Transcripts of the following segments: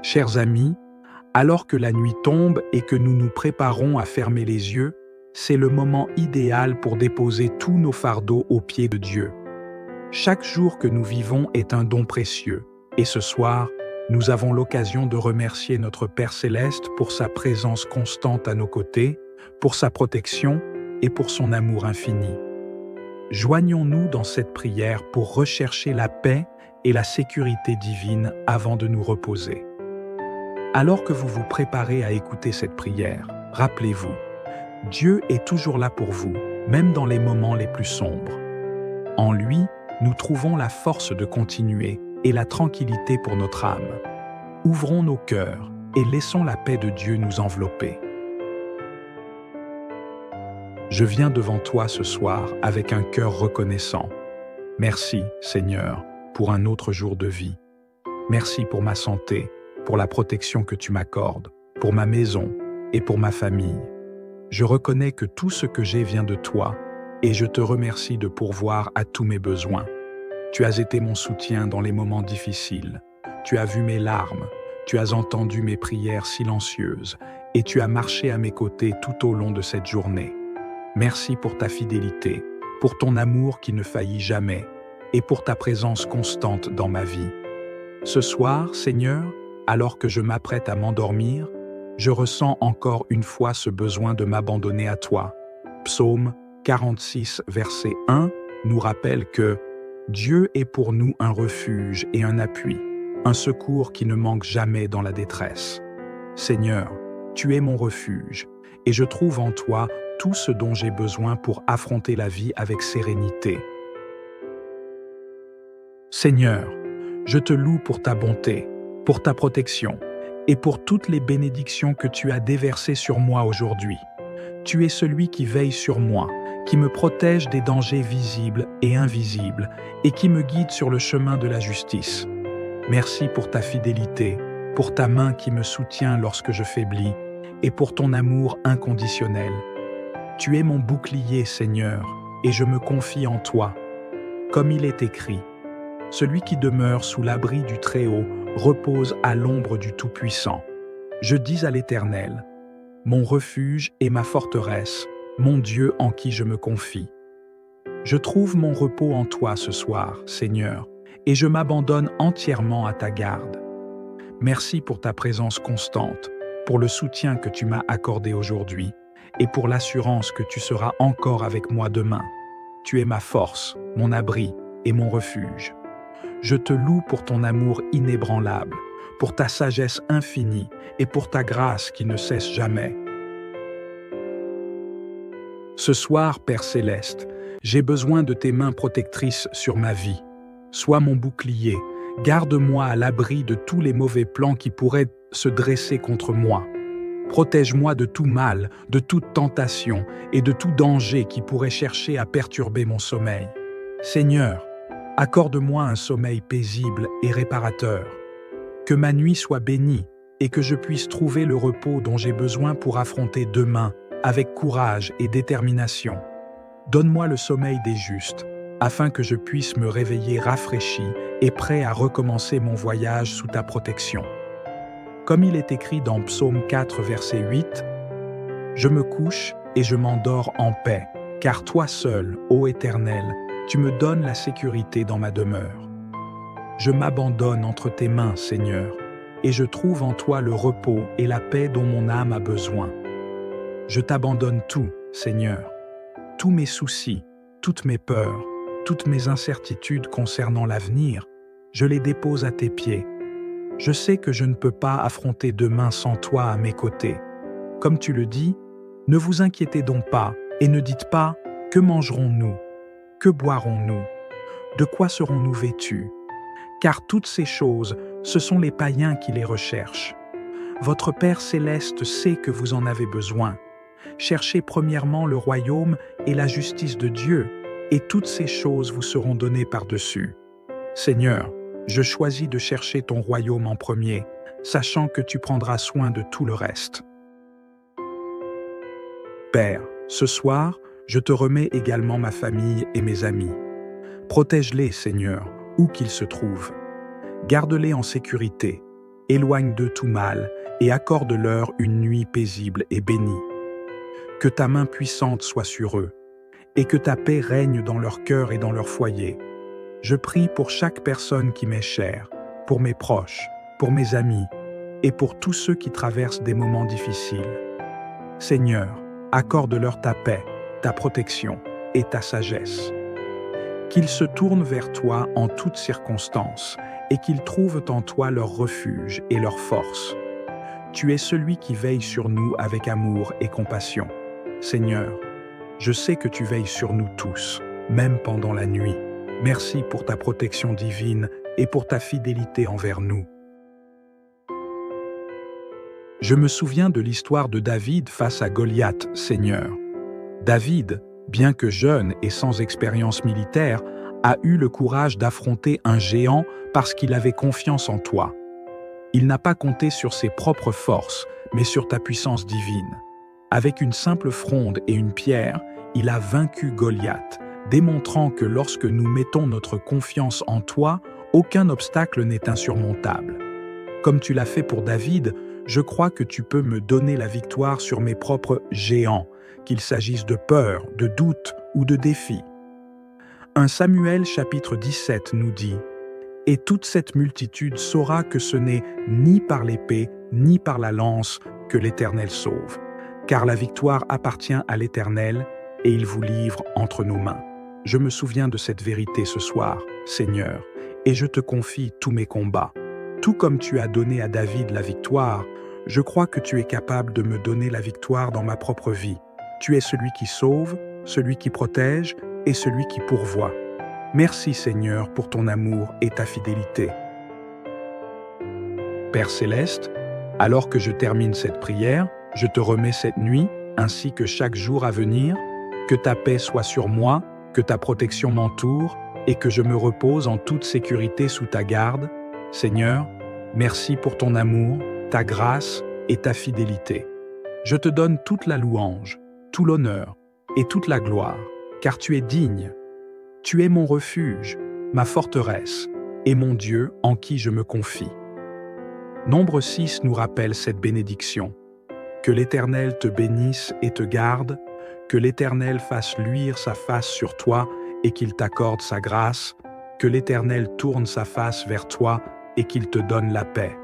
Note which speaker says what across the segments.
Speaker 1: Chers amis, alors que la nuit tombe et que nous nous préparons à fermer les yeux, c'est le moment idéal pour déposer tous nos fardeaux aux pieds de Dieu. Chaque jour que nous vivons est un don précieux, et ce soir, nous avons l'occasion de remercier notre Père Céleste pour sa présence constante à nos côtés, pour sa protection et pour son amour infini. Joignons-nous dans cette prière pour rechercher la paix et la sécurité divine avant de nous reposer. Alors que vous vous préparez à écouter cette prière, rappelez-vous, Dieu est toujours là pour vous, même dans les moments les plus sombres. En lui, nous trouvons la force de continuer et la tranquillité pour notre âme. Ouvrons nos cœurs et laissons la paix de Dieu nous envelopper. Je viens devant toi ce soir avec un cœur reconnaissant. Merci, Seigneur, pour un autre jour de vie. Merci pour ma santé, pour la protection que tu m'accordes, pour ma maison et pour ma famille. Je reconnais que tout ce que j'ai vient de toi et je te remercie de pourvoir à tous mes besoins. Tu as été mon soutien dans les moments difficiles. Tu as vu mes larmes, tu as entendu mes prières silencieuses et tu as marché à mes côtés tout au long de cette journée. Merci pour ta fidélité, pour ton amour qui ne faillit jamais et pour ta présence constante dans ma vie. Ce soir, Seigneur, alors que je m'apprête à m'endormir, je ressens encore une fois ce besoin de m'abandonner à toi. Psaume 46, verset 1 nous rappelle que Dieu est pour nous un refuge et un appui, un secours qui ne manque jamais dans la détresse. Seigneur, tu es mon refuge, et je trouve en toi tout ce dont j'ai besoin pour affronter la vie avec sérénité. Seigneur, je te loue pour ta bonté, pour ta protection, et pour toutes les bénédictions que tu as déversées sur moi aujourd'hui. Tu es celui qui veille sur moi, qui me protège des dangers visibles et invisibles, et qui me guide sur le chemin de la justice. Merci pour ta fidélité, pour ta main qui me soutient lorsque je faiblis, et pour ton amour inconditionnel. Tu es mon bouclier, Seigneur, et je me confie en toi. Comme il est écrit, « Celui qui demeure sous l'abri du Très-Haut repose à l'ombre du Tout-Puissant. » Je dis à l'Éternel, « Mon refuge et ma forteresse, mon Dieu en qui je me confie. » Je trouve mon repos en toi ce soir, Seigneur, et je m'abandonne entièrement à ta garde. Merci pour ta présence constante, pour le soutien que tu m'as accordé aujourd'hui, et pour l'assurance que tu seras encore avec moi demain. Tu es ma force, mon abri et mon refuge. Je te loue pour ton amour inébranlable, pour ta sagesse infinie et pour ta grâce qui ne cesse jamais. Ce soir, Père Céleste, j'ai besoin de tes mains protectrices sur ma vie. Sois mon bouclier, garde-moi à l'abri de tous les mauvais plans qui pourraient se dresser contre moi. Protège-moi de tout mal, de toute tentation et de tout danger qui pourrait chercher à perturber mon sommeil. Seigneur, accorde-moi un sommeil paisible et réparateur. Que ma nuit soit bénie et que je puisse trouver le repos dont j'ai besoin pour affronter demain avec courage et détermination. Donne-moi le sommeil des justes, afin que je puisse me réveiller rafraîchi et prêt à recommencer mon voyage sous ta protection. Comme il est écrit dans Psaume 4, verset 8, « Je me couche et je m'endors en paix, car toi seul, ô Éternel, tu me donnes la sécurité dans ma demeure. Je m'abandonne entre tes mains, Seigneur, et je trouve en toi le repos et la paix dont mon âme a besoin. Je t'abandonne tout, Seigneur, tous mes soucis, toutes mes peurs, toutes mes incertitudes concernant l'avenir, je les dépose à tes pieds. Je sais que je ne peux pas affronter demain sans toi à mes côtés. Comme tu le dis, ne vous inquiétez donc pas et ne dites pas « Que mangerons-nous ? Que boirons-nous ? De quoi serons-nous vêtus ?» Car toutes ces choses, ce sont les païens qui les recherchent. Votre Père Céleste sait que vous en avez besoin. Cherchez premièrement le royaume et la justice de Dieu, et toutes ces choses vous seront données par-dessus. Seigneur, je choisis de chercher ton royaume en premier, sachant que tu prendras soin de tout le reste. Père, ce soir, je te remets également ma famille et mes amis. Protège-les, Seigneur, où qu'ils se trouvent. Garde-les en sécurité. éloigne d'eux tout mal et accorde-leur une nuit paisible et bénie. Que ta main puissante soit sur eux, et que ta paix règne dans leur cœur et dans leur foyer. Je prie pour chaque personne qui m'est chère, pour mes proches, pour mes amis, et pour tous ceux qui traversent des moments difficiles. Seigneur, accorde-leur ta paix, ta protection et ta sagesse. Qu'ils se tournent vers toi en toutes circonstances et qu'ils trouvent en toi leur refuge et leur force. Tu es celui qui veille sur nous avec amour et compassion. Seigneur, je sais que tu veilles sur nous tous, même pendant la nuit. Merci pour ta protection divine et pour ta fidélité envers nous. Je me souviens de l'histoire de David face à Goliath, Seigneur. David, bien que jeune et sans expérience militaire, a eu le courage d'affronter un géant parce qu'il avait confiance en toi. Il n'a pas compté sur ses propres forces, mais sur ta puissance divine. Avec une simple fronde et une pierre, il a vaincu Goliath, démontrant que lorsque nous mettons notre confiance en toi, aucun obstacle n'est insurmontable. Comme tu l'as fait pour David, je crois que tu peux me donner la victoire sur mes propres géants, qu'il s'agisse de peur, de doute ou de défis. 1 Samuel chapitre 17 nous dit « Et toute cette multitude saura que ce n'est ni par l'épée, ni par la lance que l'Éternel sauve, car la victoire appartient à l'Éternel et il vous livre entre nos mains. » Je me souviens de cette vérité ce soir, Seigneur, et je te confie tous mes combats. Tout comme tu as donné à David la victoire, je crois que tu es capable de me donner la victoire dans ma propre vie. Tu es celui qui sauve, celui qui protège et celui qui pourvoit. Merci Seigneur pour ton amour et ta fidélité. Père Céleste, alors que je termine cette prière, je te remets cette nuit, ainsi que chaque jour à venir, que ta paix soit sur moi, que ta protection m'entoure et que je me repose en toute sécurité sous ta garde. Seigneur, merci pour ton amour, ta grâce et ta fidélité. Je te donne toute la louange, tout l'honneur et toute la gloire, car tu es digne. Tu es mon refuge, ma forteresse et mon Dieu en qui je me confie. Nombre 6 nous rappelle cette bénédiction. Que l'Éternel te bénisse et te garde, que l'Éternel fasse luire sa face sur toi et qu'il t'accorde sa grâce, que l'Éternel tourne sa face vers toi et qu'il te donne la paix.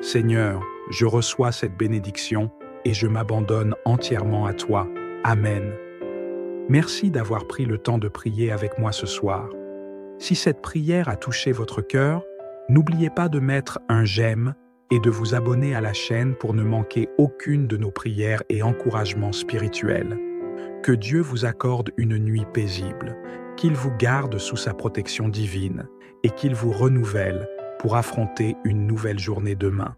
Speaker 1: Seigneur, je reçois cette bénédiction et je m'abandonne entièrement à toi. Amen. Merci d'avoir pris le temps de prier avec moi ce soir. Si cette prière a touché votre cœur, n'oubliez pas de mettre un j'aime et de vous abonner à la chaîne pour ne manquer aucune de nos prières et encouragements spirituels. Que Dieu vous accorde une nuit paisible, qu'il vous garde sous sa protection divine et qu'il vous renouvelle pour affronter une nouvelle journée demain.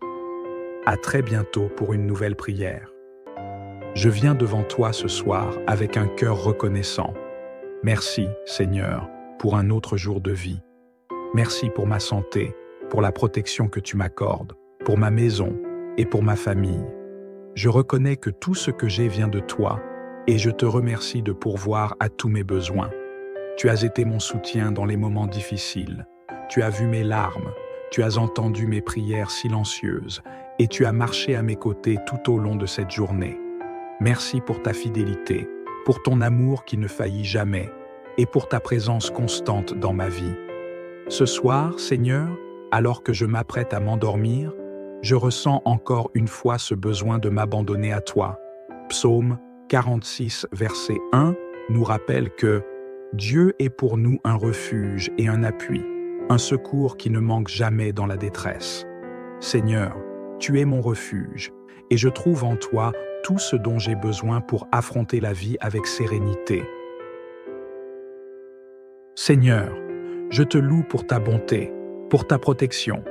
Speaker 1: À très bientôt pour une nouvelle prière. Je viens devant toi ce soir avec un cœur reconnaissant. Merci, Seigneur, pour un autre jour de vie. Merci pour ma santé, pour la protection que tu m'accordes, pour ma maison et pour ma famille. Je reconnais que tout ce que j'ai vient de toi et je te remercie de pourvoir à tous mes besoins. Tu as été mon soutien dans les moments difficiles. Tu as vu mes larmes, tu as entendu mes prières silencieuses et tu as marché à mes côtés tout au long de cette journée. Merci pour ta fidélité, pour ton amour qui ne faillit jamais et pour ta présence constante dans ma vie. Ce soir, Seigneur, alors que je m'apprête à m'endormir, je ressens encore une fois ce besoin de m'abandonner à toi. Psaume 46, verset 1 nous rappelle que Dieu est pour nous un refuge et un appui, un secours qui ne manque jamais dans la détresse. Seigneur, tu es mon refuge, et je trouve en toi tout ce dont j'ai besoin pour affronter la vie avec sérénité. Seigneur, je te loue pour ta bonté, pour ta protection,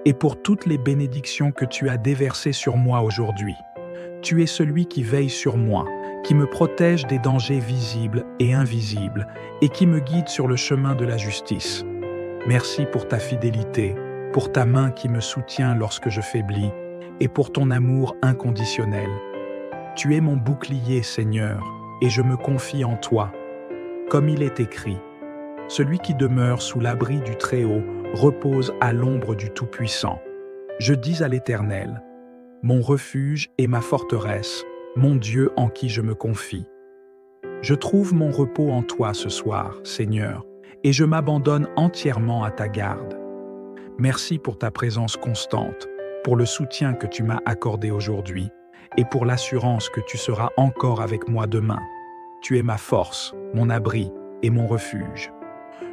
Speaker 1: et pour toutes les bénédictions que tu as déversées sur moi aujourd'hui. Tu es celui qui veille sur moi, qui me protège des dangers visibles et invisibles, et qui me guide sur le chemin de la justice. Merci pour ta fidélité, pour ta main qui me soutient lorsque je faiblis, et pour ton amour inconditionnel. Tu es mon bouclier, Seigneur, et je me confie en toi. Comme il est écrit, celui qui demeure sous l'abri du Très-Haut repose à l'ombre du Tout-Puissant. Je dis à l'Éternel, mon refuge et ma forteresse, mon Dieu en qui je me confie. Je trouve mon repos en toi ce soir, Seigneur, et je m'abandonne entièrement à ta garde. Merci pour ta présence constante, pour le soutien que tu m'as accordé aujourd'hui, et pour l'assurance que tu seras encore avec moi demain. Tu es ma force, mon abri et mon refuge.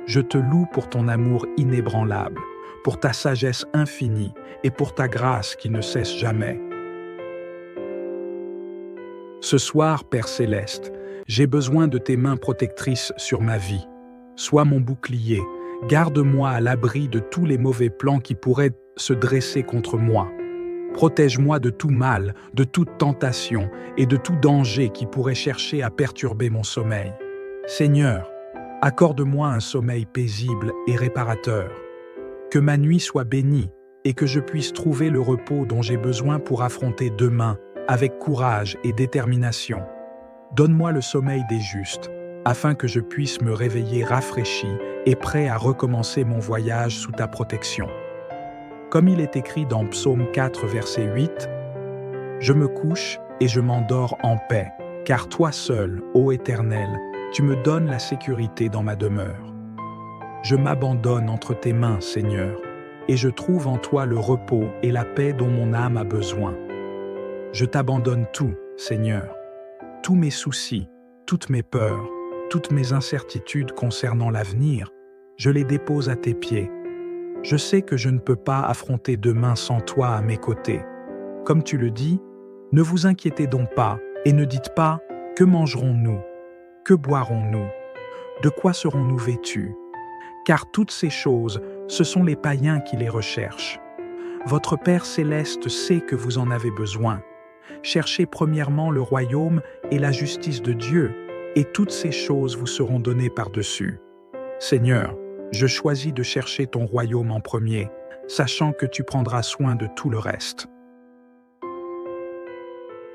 Speaker 1: Je te loue pour ton amour inébranlable, pour ta sagesse infinie et pour ta grâce qui ne cesse jamais. Ce soir, Père Céleste, j'ai besoin de tes mains protectrices sur ma vie. Sois mon bouclier, garde-moi à l'abri de tous les mauvais plans qui pourraient se dresser contre moi. Protège-moi de tout mal, de toute tentation et de tout danger qui pourrait chercher à perturber mon sommeil. Seigneur, accorde-moi un sommeil paisible et réparateur. Que ma nuit soit bénie et que je puisse trouver le repos dont j'ai besoin pour affronter demain avec courage et détermination. Donne-moi le sommeil des justes, afin que je puisse me réveiller rafraîchi et prêt à recommencer mon voyage sous ta protection. Comme il est écrit dans Psaume 4, verset 8, « Je me couche et je m'endors en paix, car toi seul, ô Éternel, tu me donnes la sécurité dans ma demeure. Je m'abandonne entre tes mains, Seigneur, et je trouve en toi le repos et la paix dont mon âme a besoin. Je t'abandonne tout, Seigneur, tous mes soucis, toutes mes peurs, toutes mes incertitudes concernant l'avenir, je les dépose à tes pieds. Je sais que je ne peux pas affronter demain sans toi à mes côtés. Comme tu le dis, ne vous inquiétez donc pas et ne dites pas « Que mangerons-nous ? Que boirons-nous ? De quoi serons-nous vêtus ?» Car toutes ces choses, ce sont les païens qui les recherchent. Votre Père Céleste sait que vous en avez besoin. Cherchez premièrement le royaume et la justice de Dieu, et toutes ces choses vous seront données par-dessus. Seigneur, je choisis de chercher ton royaume en premier, sachant que tu prendras soin de tout le reste.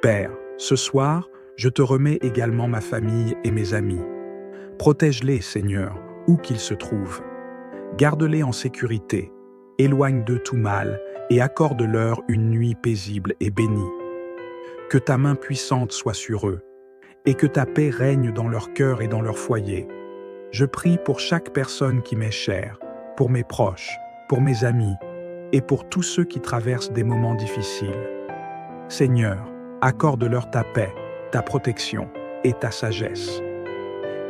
Speaker 1: Père, ce soir, je te remets également ma famille et mes amis. Protège-les, Seigneur, où qu'ils se trouvent. Garde-les en sécurité, éloigne d'eux tout mal et accorde-leur une nuit paisible et bénie. Que ta main puissante soit sur eux, et que ta paix règne dans leur cœur et dans leur foyer. Je prie pour chaque personne qui m'est chère, pour mes proches, pour mes amis, et pour tous ceux qui traversent des moments difficiles. Seigneur, accorde-leur ta paix, ta protection et ta sagesse.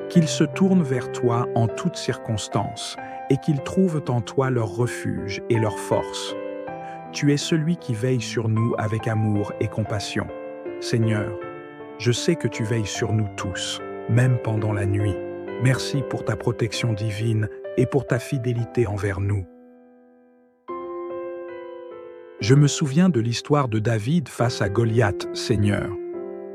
Speaker 1: Qu'ils se tournent vers toi en toutes circonstances, et qu'ils trouvent en toi leur refuge et leur force. Tu es celui qui veille sur nous avec amour et compassion. Seigneur, je sais que tu veilles sur nous tous, même pendant la nuit. Merci pour ta protection divine et pour ta fidélité envers nous. Je me souviens de l'histoire de David face à Goliath, Seigneur.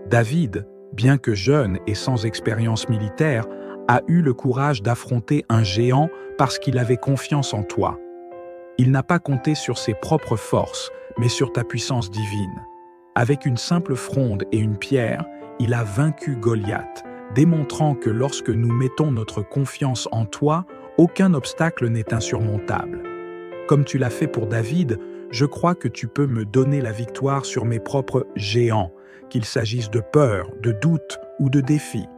Speaker 1: David, bien que jeune et sans expérience militaire, a eu le courage d'affronter un géant parce qu'il avait confiance en toi. Il n'a pas compté sur ses propres forces, mais sur ta puissance divine. Avec une simple fronde et une pierre, il a vaincu Goliath, démontrant que lorsque nous mettons notre confiance en toi, aucun obstacle n'est insurmontable. Comme tu l'as fait pour David, je crois que tu peux me donner la victoire sur mes propres géants, qu'il s'agisse de peur, de doute ou de défis.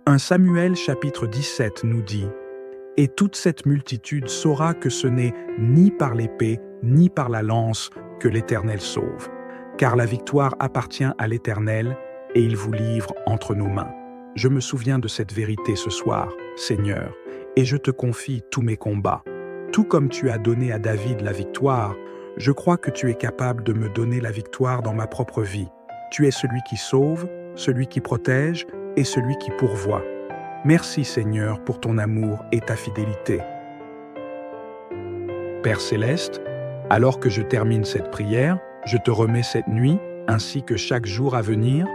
Speaker 1: 1 Samuel chapitre 17 nous dit « Et toute cette multitude saura que ce n'est ni par l'épée, ni par la lance que l'Éternel sauve, car la victoire appartient à l'Éternel et il vous livre entre nos mains. » Je me souviens de cette vérité ce soir, Seigneur, et je te confie tous mes combats. Tout comme tu as donné à David la victoire, je crois que tu es capable de me donner la victoire dans ma propre vie. Tu es celui qui sauve, celui qui protège et celui qui pourvoit. Merci Seigneur pour ton amour et ta fidélité. Père Céleste, alors que je termine cette prière, je te remets cette nuit, ainsi que chaque jour à venir,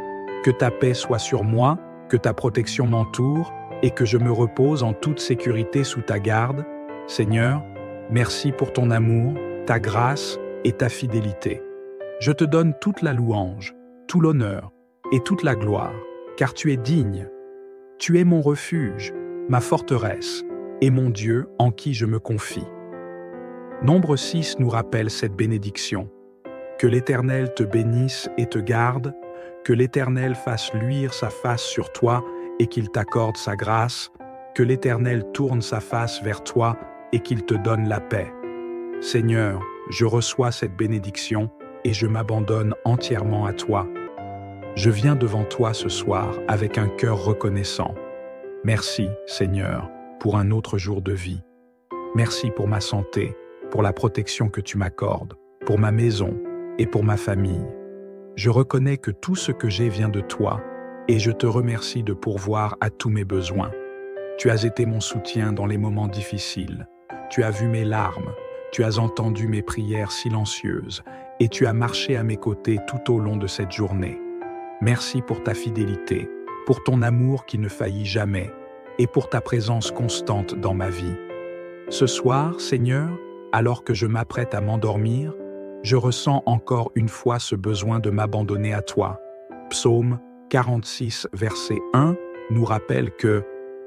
Speaker 1: que ta paix soit sur moi, que ta protection m'entoure et que je me repose en toute sécurité sous ta garde. Seigneur, merci pour ton amour, ta grâce et ta fidélité. Je te donne toute la louange, tout l'honneur et toute la gloire, car tu es digne. Tu es mon refuge, ma forteresse et mon Dieu en qui je me confie. Nombre 6 nous rappelle cette bénédiction. Que l'Éternel te bénisse et te garde, que l'Éternel fasse luire sa face sur toi et qu'il t'accorde sa grâce, que l'Éternel tourne sa face vers toi et qu'il te donne la paix. Seigneur, je reçois cette bénédiction et je m'abandonne entièrement à toi. Je viens devant toi ce soir avec un cœur reconnaissant. Merci, Seigneur, pour un autre jour de vie. Merci pour ma santé, pour la protection que tu m'accordes, pour ma maison et pour ma famille. Je reconnais que tout ce que j'ai vient de toi et je te remercie de pourvoir à tous mes besoins. Tu as été mon soutien dans les moments difficiles. Tu as vu mes larmes, tu as entendu mes prières silencieuses et tu as marché à mes côtés tout au long de cette journée. Merci pour ta fidélité, pour ton amour qui ne faillit jamais et pour ta présence constante dans ma vie. Ce soir, Seigneur, alors que je m'apprête à m'endormir, je ressens encore une fois ce besoin de m'abandonner à toi. Psaume 46, verset 1 nous rappelle que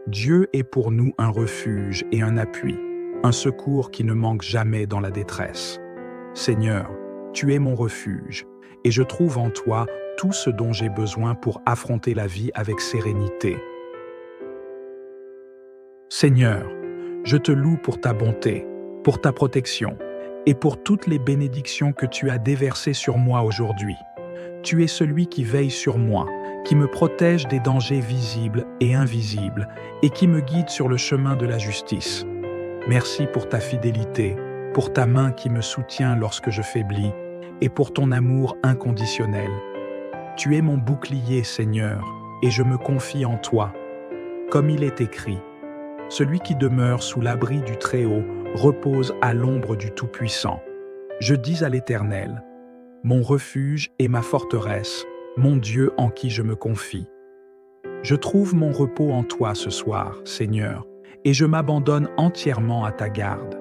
Speaker 1: Dieu est pour nous un refuge et un appui, un secours qui ne manque jamais dans la détresse. Seigneur, tu es mon refuge, et je trouve en toi tout ce dont j'ai besoin pour affronter la vie avec sérénité. Seigneur, je te loue pour ta bonté, pour ta protection, et pour toutes les bénédictions que tu as déversées sur moi aujourd'hui. Tu es celui qui veille sur moi, qui me protège des dangers visibles et invisibles, et qui me guide sur le chemin de la justice. Merci pour ta fidélité, pour ta main qui me soutient lorsque je faiblis, et pour ton amour inconditionnel. Tu es mon bouclier, Seigneur, et je me confie en toi. Comme il est écrit, « Celui qui demeure sous l'abri du Très-Haut repose à l'ombre du Tout-Puissant. » Je dis à l'Éternel, « Mon refuge et ma forteresse, mon Dieu en qui je me confie. » Je trouve mon repos en toi ce soir, Seigneur, et je m'abandonne entièrement à ta garde.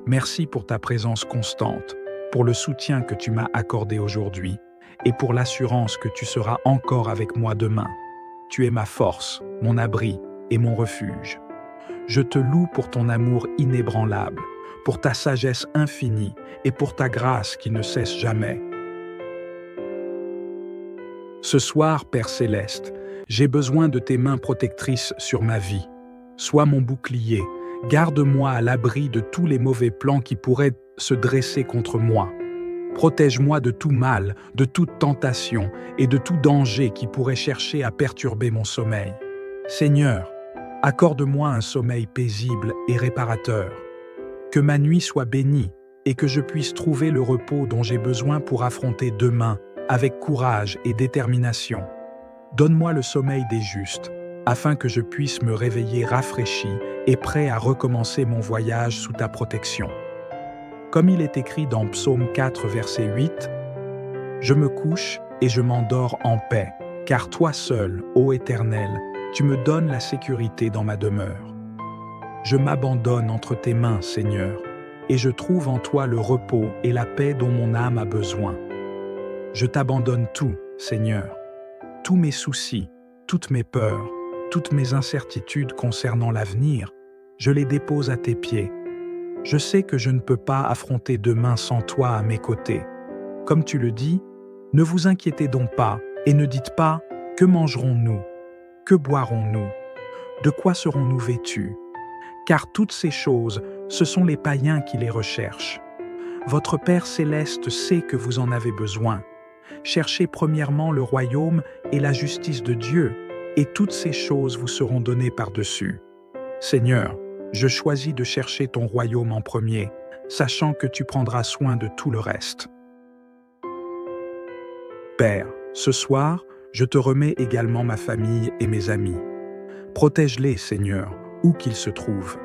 Speaker 1: Merci pour ta présence constante, pour le soutien que tu m'as accordé aujourd'hui, et pour l'assurance que tu seras encore avec moi demain. Tu es ma force, mon abri et mon refuge. Je te loue pour ton amour inébranlable, pour ta sagesse infinie et pour ta grâce qui ne cesse jamais. Ce soir, Père Céleste, j'ai besoin de tes mains protectrices sur ma vie. Sois mon bouclier, garde-moi à l'abri de tous les mauvais plans qui pourraient se dresser contre moi. Protège-moi de tout mal, de toute tentation et de tout danger qui pourrait chercher à perturber mon sommeil. Seigneur, accorde-moi un sommeil paisible et réparateur. Que ma nuit soit bénie et que je puisse trouver le repos dont j'ai besoin pour affronter demain avec courage et détermination. Donne-moi le sommeil des justes, afin que je puisse me réveiller rafraîchi et prêt à recommencer mon voyage sous ta protection. Comme il est écrit dans Psaume 4, verset 8, « Je me couche et je m'endors en paix, car toi seul, ô Éternel, tu me donnes la sécurité dans ma demeure. Je m'abandonne entre tes mains, Seigneur, et je trouve en toi le repos et la paix dont mon âme a besoin. Je t'abandonne tout, Seigneur, tous mes soucis, toutes mes peurs, toutes mes incertitudes concernant l'avenir, je les dépose à tes pieds. Je sais que je ne peux pas affronter demain sans toi à mes côtés. Comme tu le dis, ne vous inquiétez donc pas et ne dites pas « Que mangerons-nous ? Que boirons-nous ? De quoi serons-nous vêtus ?» Car toutes ces choses, ce sont les païens qui les recherchent. Votre Père Céleste sait que vous en avez besoin. Cherchez premièrement le royaume et la justice de Dieu, et toutes ces choses vous seront données par-dessus. Seigneur, je choisis de chercher ton royaume en premier, sachant que tu prendras soin de tout le reste. Père, ce soir, je te remets également ma famille et mes amis. Protège-les, Seigneur, où qu'ils se trouvent.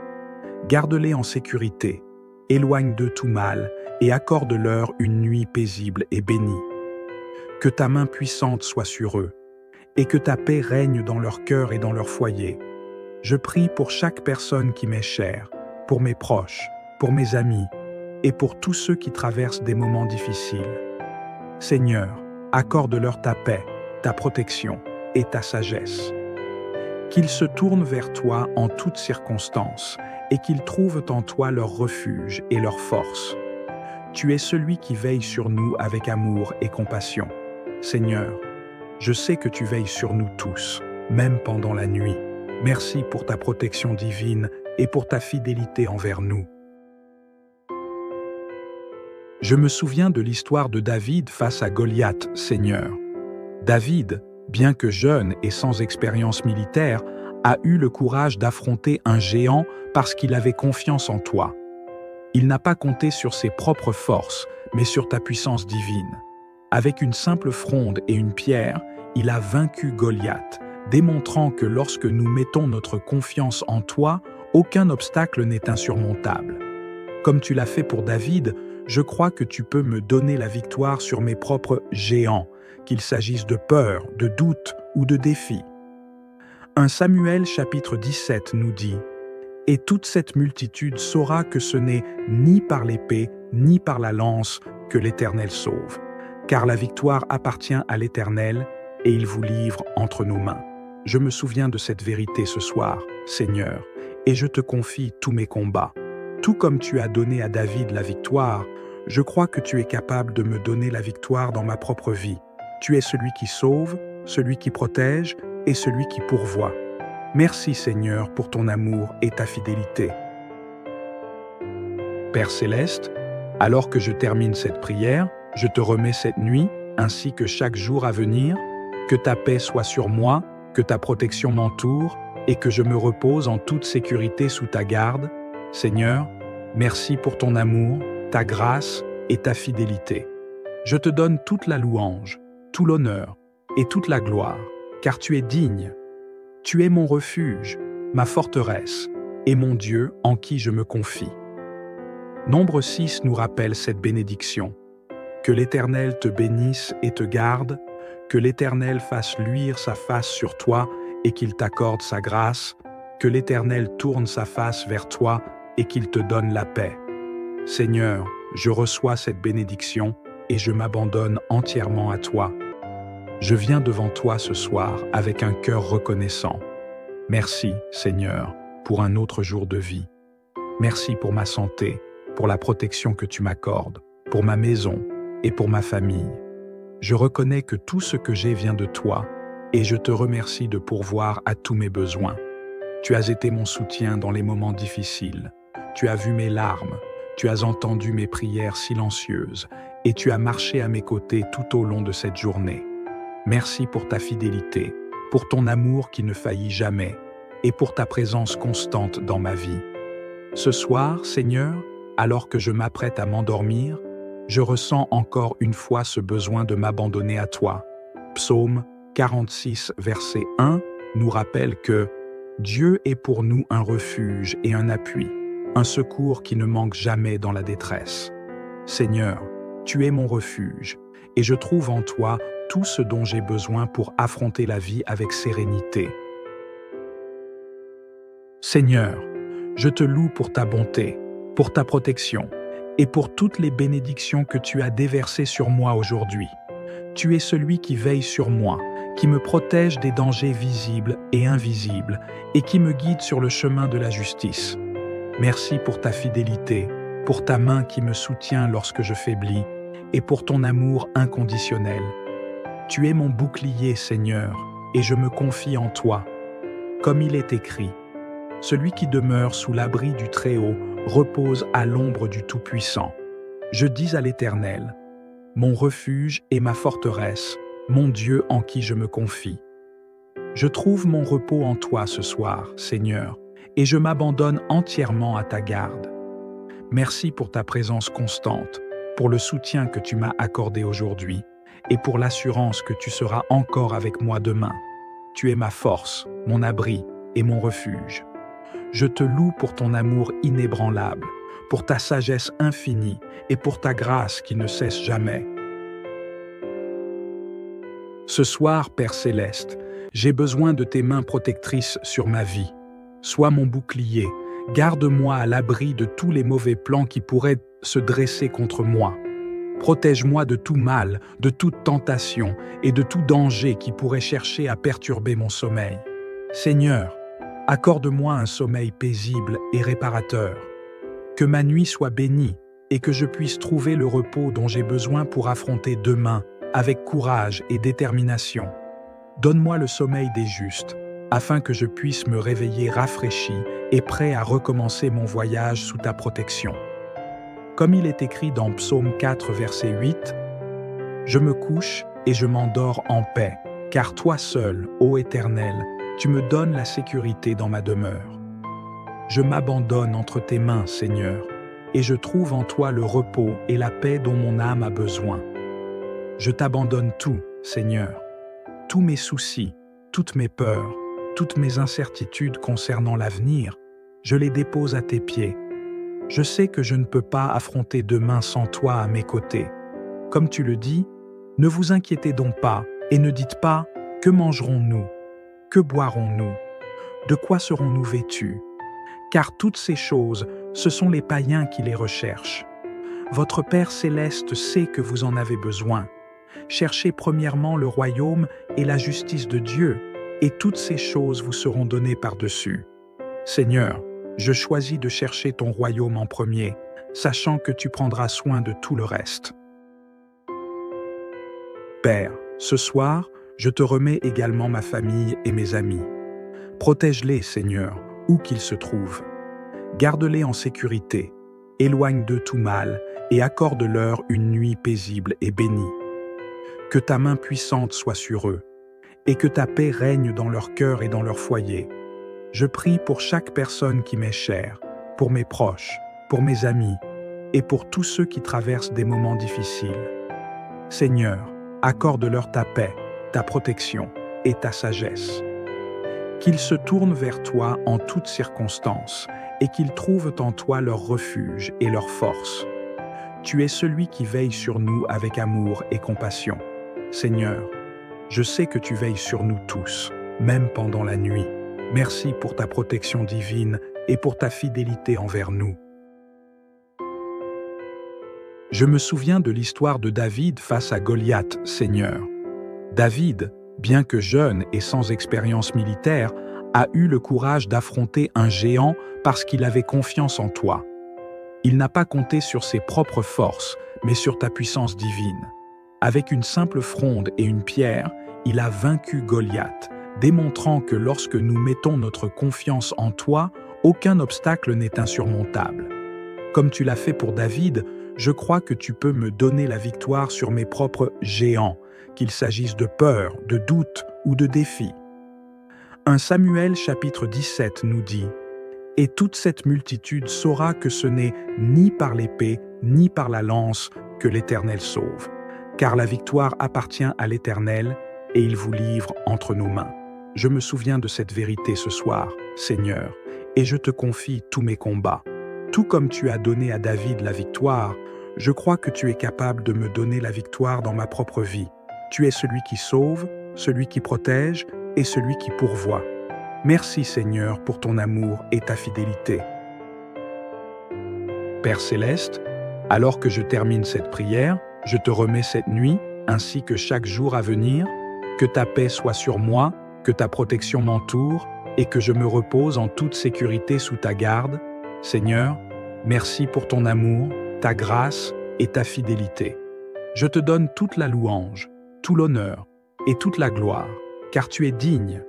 Speaker 1: Garde-les en sécurité, éloigne d'eux tout mal et accorde-leur une nuit paisible et bénie. Que ta main puissante soit sur eux, et que ta paix règne dans leur cœur et dans leur foyer. Je prie pour chaque personne qui m'est chère, pour mes proches, pour mes amis, et pour tous ceux qui traversent des moments difficiles. Seigneur, accorde-leur ta paix, ta protection et ta sagesse. Qu'ils se tournent vers toi en toutes circonstances et qu'ils trouvent en toi leur refuge et leur force. Tu es celui qui veille sur nous avec amour et compassion. Seigneur, je sais que tu veilles sur nous tous, même pendant la nuit. Merci pour ta protection divine et pour ta fidélité envers nous. Je me souviens de l'histoire de David face à Goliath, Seigneur. David, bien que jeune et sans expérience militaire, a eu le courage d'affronter un géant parce qu'il avait confiance en toi. Il n'a pas compté sur ses propres forces, mais sur ta puissance divine. Avec une simple fronde et une pierre, il a vaincu Goliath, démontrant que lorsque nous mettons notre confiance en toi, aucun obstacle n'est insurmontable. Comme tu l'as fait pour David, je crois que tu peux me donner la victoire sur mes propres géants, qu'il s'agisse de peur, de doute ou de défis. 1 Samuel chapitre 17 nous dit « Et toute cette multitude saura que ce n'est ni par l'épée, ni par la lance que l'Éternel sauve, car la victoire appartient à l'Éternel et il vous livre entre nos mains. » Je me souviens de cette vérité ce soir, Seigneur, et je te confie tous mes combats. Tout comme tu as donné à David la victoire, je crois que tu es capable de me donner la victoire dans ma propre vie. Tu es celui qui sauve, celui qui protège et celui qui pourvoit. Merci Seigneur pour ton amour et ta fidélité. Père Céleste, alors que je termine cette prière, je te remets cette nuit, ainsi que chaque jour à venir, que ta paix soit sur moi, que ta protection m'entoure et que je me repose en toute sécurité sous ta garde. Seigneur, merci pour ton amour, ta grâce et ta fidélité. Je te donne toute la louange, tout l'honneur et toute la gloire, car tu es digne. Tu es mon refuge, ma forteresse et mon Dieu en qui je me confie. Nombre 6 nous rappelle cette bénédiction. Que l'Éternel te bénisse et te garde, que l'Éternel fasse luire sa face sur toi et qu'il t'accorde sa grâce, que l'Éternel tourne sa face vers toi et qu'il te donne la paix. Seigneur, je reçois cette bénédiction et je m'abandonne entièrement à toi. Je viens devant toi ce soir avec un cœur reconnaissant. Merci, Seigneur, pour un autre jour de vie. Merci pour ma santé, pour la protection que tu m'accordes, pour ma maison et pour ma famille. Je reconnais que tout ce que j'ai vient de toi et je te remercie de pourvoir à tous mes besoins. Tu as été mon soutien dans les moments difficiles. Tu as vu mes larmes, tu as entendu mes prières silencieuses et tu as marché à mes côtés tout au long de cette journée. Merci pour ta fidélité, pour ton amour qui ne faillit jamais et pour ta présence constante dans ma vie. Ce soir, Seigneur, alors que je m'apprête à m'endormir, je ressens encore une fois ce besoin de m'abandonner à toi. Psaume 46, verset 1 nous rappelle que Dieu est pour nous un refuge et un appui, un secours qui ne manque jamais dans la détresse. Seigneur, tu es mon refuge, et je trouve en toi tout ce dont j'ai besoin pour affronter la vie avec sérénité. Seigneur, je te loue pour ta bonté, pour ta protection, et pour toutes les bénédictions que tu as déversées sur moi aujourd'hui. Tu es celui qui veille sur moi, qui me protège des dangers visibles et invisibles, et qui me guide sur le chemin de la justice. Merci pour ta fidélité, pour ta main qui me soutient lorsque je faiblis, et pour ton amour inconditionnel. Tu es mon bouclier, Seigneur, et je me confie en toi. Comme il est écrit, « Celui qui demeure sous l'abri du Très-Haut repose à l'ombre du Tout-Puissant. » Je dis à l'Éternel, « Mon refuge et ma forteresse, mon Dieu en qui je me confie. » Je trouve mon repos en toi ce soir, Seigneur, et je m'abandonne entièrement à ta garde. Merci pour ta présence constante, pour le soutien que tu m'as accordé aujourd'hui, et pour l'assurance que tu seras encore avec moi demain. Tu es ma force, mon abri et mon refuge. Je te loue pour ton amour inébranlable, pour ta sagesse infinie et pour ta grâce qui ne cesse jamais. Ce soir, Père Céleste, j'ai besoin de tes mains protectrices sur ma vie. Sois mon bouclier, garde-moi à l'abri de tous les mauvais plans qui pourraient se dresser contre moi. Protège-moi de tout mal, de toute tentation et de tout danger qui pourrait chercher à perturber mon sommeil. Seigneur, Accorde-moi un sommeil paisible et réparateur. Que ma nuit soit bénie et que je puisse trouver le repos dont j'ai besoin pour affronter demain avec courage et détermination. Donne-moi le sommeil des justes, afin que je puisse me réveiller rafraîchi et prêt à recommencer mon voyage sous ta protection. Comme il est écrit dans Psaume 4, verset 8, « Je me couche et je m'endors en paix, car toi seul, ô Éternel, tu me donnes la sécurité dans ma demeure. Je m'abandonne entre tes mains, Seigneur, et je trouve en toi le repos et la paix dont mon âme a besoin. Je t'abandonne tout, Seigneur, tous mes soucis, toutes mes peurs, toutes mes incertitudes concernant l'avenir, je les dépose à tes pieds. Je sais que je ne peux pas affronter demain sans toi à mes côtés. Comme tu le dis, ne vous inquiétez donc pas et ne dites pas « Que mangerons-nous ? Que boirons-nous ? De quoi serons-nous vêtus ?» Car toutes ces choses, ce sont les païens qui les recherchent. Votre Père céleste sait que vous en avez besoin. Cherchez premièrement le royaume et la justice de Dieu, et toutes ces choses vous seront données par-dessus. Seigneur, je choisis de chercher ton royaume en premier, sachant que tu prendras soin de tout le reste. Père, ce soir, je te remets également ma famille et mes amis. Protège-les, Seigneur, où qu'ils se trouvent. Garde-les en sécurité, éloigne d'eux tout mal et accorde-leur une nuit paisible et bénie. Que ta main puissante soit sur eux, et que ta paix règne dans leur cœur et dans leur foyer. Je prie pour chaque personne qui m'est chère, pour mes proches, pour mes amis, et pour tous ceux qui traversent des moments difficiles. Seigneur, accorde-leur ta paix, ta protection et ta sagesse. Qu'ils se tournent vers toi en toutes circonstances, et qu'ils trouvent en toi leur refuge et leur force. Tu es celui qui veille sur nous avec amour et compassion. Seigneur, je sais que tu veilles sur nous tous, même pendant la nuit. Merci pour ta protection divine et pour ta fidélité envers nous. Je me souviens de l'histoire de David face à Goliath, Seigneur. David, bien que jeune et sans expérience militaire, a eu le courage d'affronter un géant parce qu'il avait confiance en toi. Il n'a pas compté sur ses propres forces, mais sur ta puissance divine. Avec une simple fronde et une pierre, il a vaincu Goliath, démontrant que lorsque nous mettons notre confiance en toi, aucun obstacle n'est insurmontable. Comme tu l'as fait pour David, je crois que tu peux me donner la victoire sur mes propres géants, qu'il s'agisse de peur, de doute ou de défis. 1 Samuel chapitre 17 nous dit « Et toute cette multitude saura que ce n'est ni par l'épée, ni par la lance que l'Éternel sauve, car la victoire appartient à l'Éternel et il vous livre entre nos mains. » Je me souviens de cette vérité ce soir, Seigneur, et je te confie tous mes combats. Tout comme tu as donné à David la victoire, je crois que tu es capable de me donner la victoire dans ma propre vie. Tu es celui qui sauve, celui qui protège et celui qui pourvoit. Merci Seigneur pour ton amour et ta fidélité. Père céleste, alors que je termine cette prière, je te remets cette nuit, ainsi que chaque jour à venir, que ta paix soit sur moi, que ta protection m'entoure et que je me repose en toute sécurité sous ta garde. Seigneur, merci pour ton amour, ta grâce et ta fidélité. Je te donne toute la louange, tout l'honneur et toute la gloire, car tu es digne.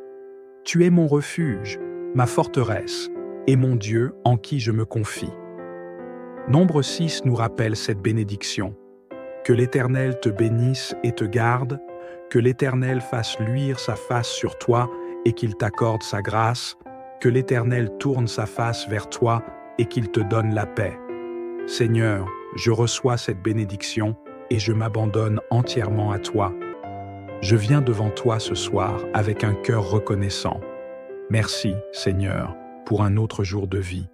Speaker 1: Tu es mon refuge, ma forteresse et mon Dieu en qui je me confie. Nombre 6 nous rappelle cette bénédiction. Que l'Éternel te bénisse et te garde, que l'Éternel fasse luire sa face sur toi et qu'il t'accorde sa grâce, que l'Éternel tourne sa face vers toi et qu'il te donne la paix. Seigneur, je reçois cette bénédiction et je m'abandonne entièrement à toi. Je viens devant toi ce soir avec un cœur reconnaissant. Merci, Seigneur, pour un autre jour de vie.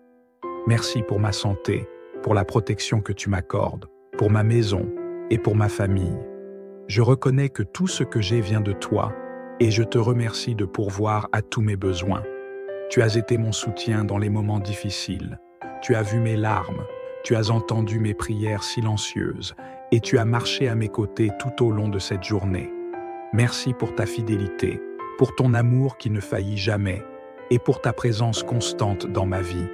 Speaker 1: Merci pour ma santé, pour la protection que tu m'accordes, pour ma maison et pour ma famille. Je reconnais que tout ce que j'ai vient de toi et je te remercie de pourvoir à tous mes besoins. Tu as été mon soutien dans les moments difficiles. Tu as vu mes larmes, tu as entendu mes prières silencieuses et tu as marché à mes côtés tout au long de cette journée. Merci pour ta fidélité, pour ton amour qui ne faillit jamais. et pour ta présence constante dans ma vie.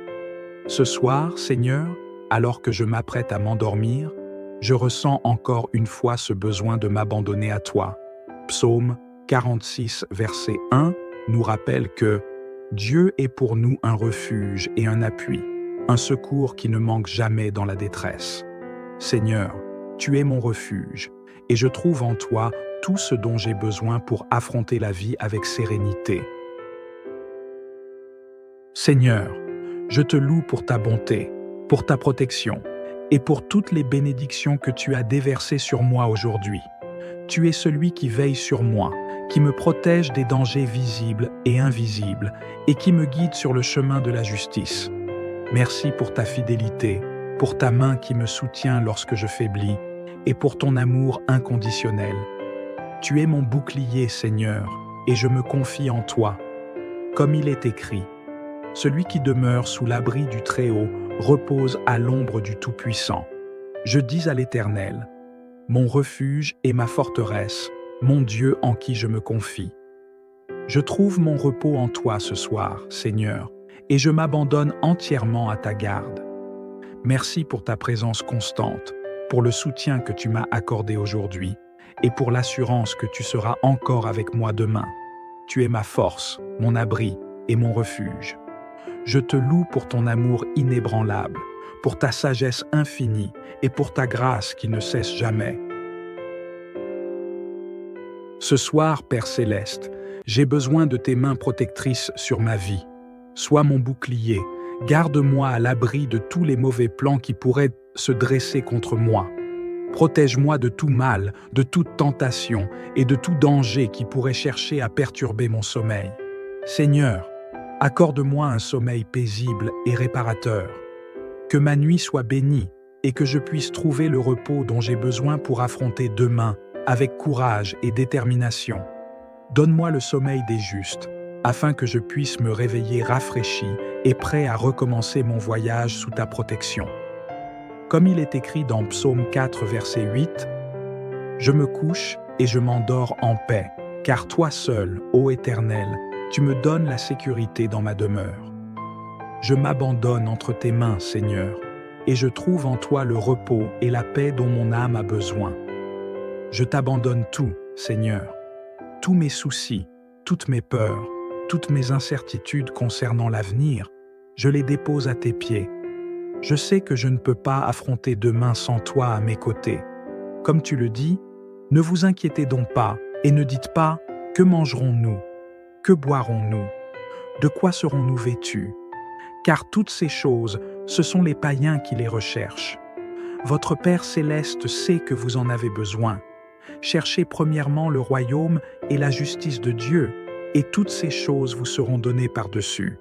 Speaker 1: Ce soir, Seigneur, alors que je m'apprête à m'endormir, je ressens encore une fois ce besoin de m'abandonner à toi. Psaume 46, verset 1 nous rappelle que Dieu est pour nous un refuge et un appui, un secours qui ne manque jamais dans la détresse. Seigneur, tu es mon refuge, et je trouve en toi tout ce dont j'ai besoin pour affronter la vie avec sérénité. Seigneur, je te loue pour ta bonté, pour ta protection, et pour toutes les bénédictions que tu as déversées sur moi aujourd'hui. Tu es celui qui veille sur moi, qui me protège des dangers visibles et invisibles, et qui me guide sur le chemin de la justice. Merci pour ta fidélité, pour ta main qui me soutient lorsque je faiblis, et pour ton amour inconditionnel. Tu es mon bouclier, Seigneur, et je me confie en toi. Comme il est écrit, celui qui demeure sous l'abri du Très-Haut repose à l'ombre du Tout-Puissant. Je dis à l'Éternel, mon refuge et ma forteresse, mon Dieu en qui je me confie. Je trouve mon repos en toi ce soir, Seigneur, et je m'abandonne entièrement à ta garde. Merci pour ta présence constante, pour le soutien que tu m'as accordé aujourd'hui, et pour l'assurance que tu seras encore avec moi demain. Tu es ma force, mon abri et mon refuge. Je te loue pour ton amour inébranlable, pour ta sagesse infinie et pour ta grâce qui ne cesse jamais. Ce soir, Père Céleste, j'ai besoin de tes mains protectrices sur ma vie. Sois mon bouclier, garde-moi à l'abri de tous les mauvais plans qui pourraient se dresser contre moi. Protège-moi de tout mal, de toute tentation et de tout danger qui pourrait chercher à perturber mon sommeil. Seigneur, accorde-moi un sommeil paisible et réparateur. Que ma nuit soit bénie et que je puisse trouver le repos dont j'ai besoin pour affronter demain avec courage et détermination. Donne-moi le sommeil des justes, afin que je puisse me réveiller rafraîchi et prêt à recommencer mon voyage sous ta protection. Comme il est écrit dans Psaume 4, verset 8, « Je me couche et je m'endors en paix, car toi seul, ô Éternel, tu me donnes la sécurité dans ma demeure. Je m'abandonne entre tes mains, Seigneur, et je trouve en toi le repos et la paix dont mon âme a besoin. Je t'abandonne tout, Seigneur, tous mes soucis, toutes mes peurs, toutes mes incertitudes concernant l'avenir, je les dépose à tes pieds. Je sais que je ne peux pas affronter demain sans toi à mes côtés. Comme tu le dis, ne vous inquiétez donc pas et ne dites pas « Que mangerons-nous ? Que boirons-nous ? De quoi serons-nous vêtus ?» Car toutes ces choses, ce sont les païens qui les recherchent. Votre Père Céleste sait que vous en avez besoin. Cherchez premièrement le royaume et la justice de Dieu, et toutes ces choses vous seront données par-dessus.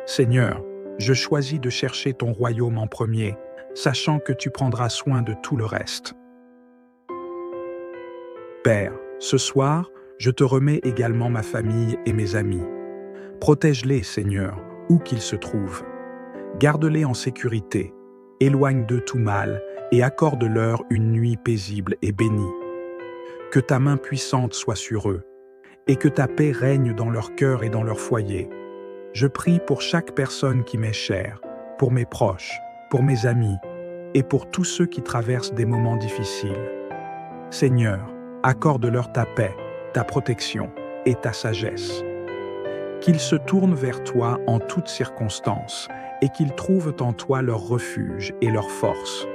Speaker 1: Seigneur, je choisis de chercher ton royaume en premier, sachant que tu prendras soin de tout le reste. Père, ce soir, je te remets également ma famille et mes amis. Protège-les, Seigneur, où qu'ils se trouvent. Garde-les en sécurité, éloigne d'eux tout mal et accorde-leur une nuit paisible et bénie. Que ta main puissante soit sur eux, et que ta paix règne dans leur cœur et dans leur foyer. Je prie pour chaque personne qui m'est chère, pour mes proches, pour mes amis, et pour tous ceux qui traversent des moments difficiles. Seigneur, accorde-leur ta paix, ta protection et ta sagesse. Qu'ils se tournent vers toi en toutes circonstances, et qu'ils trouvent en toi leur refuge et leur force.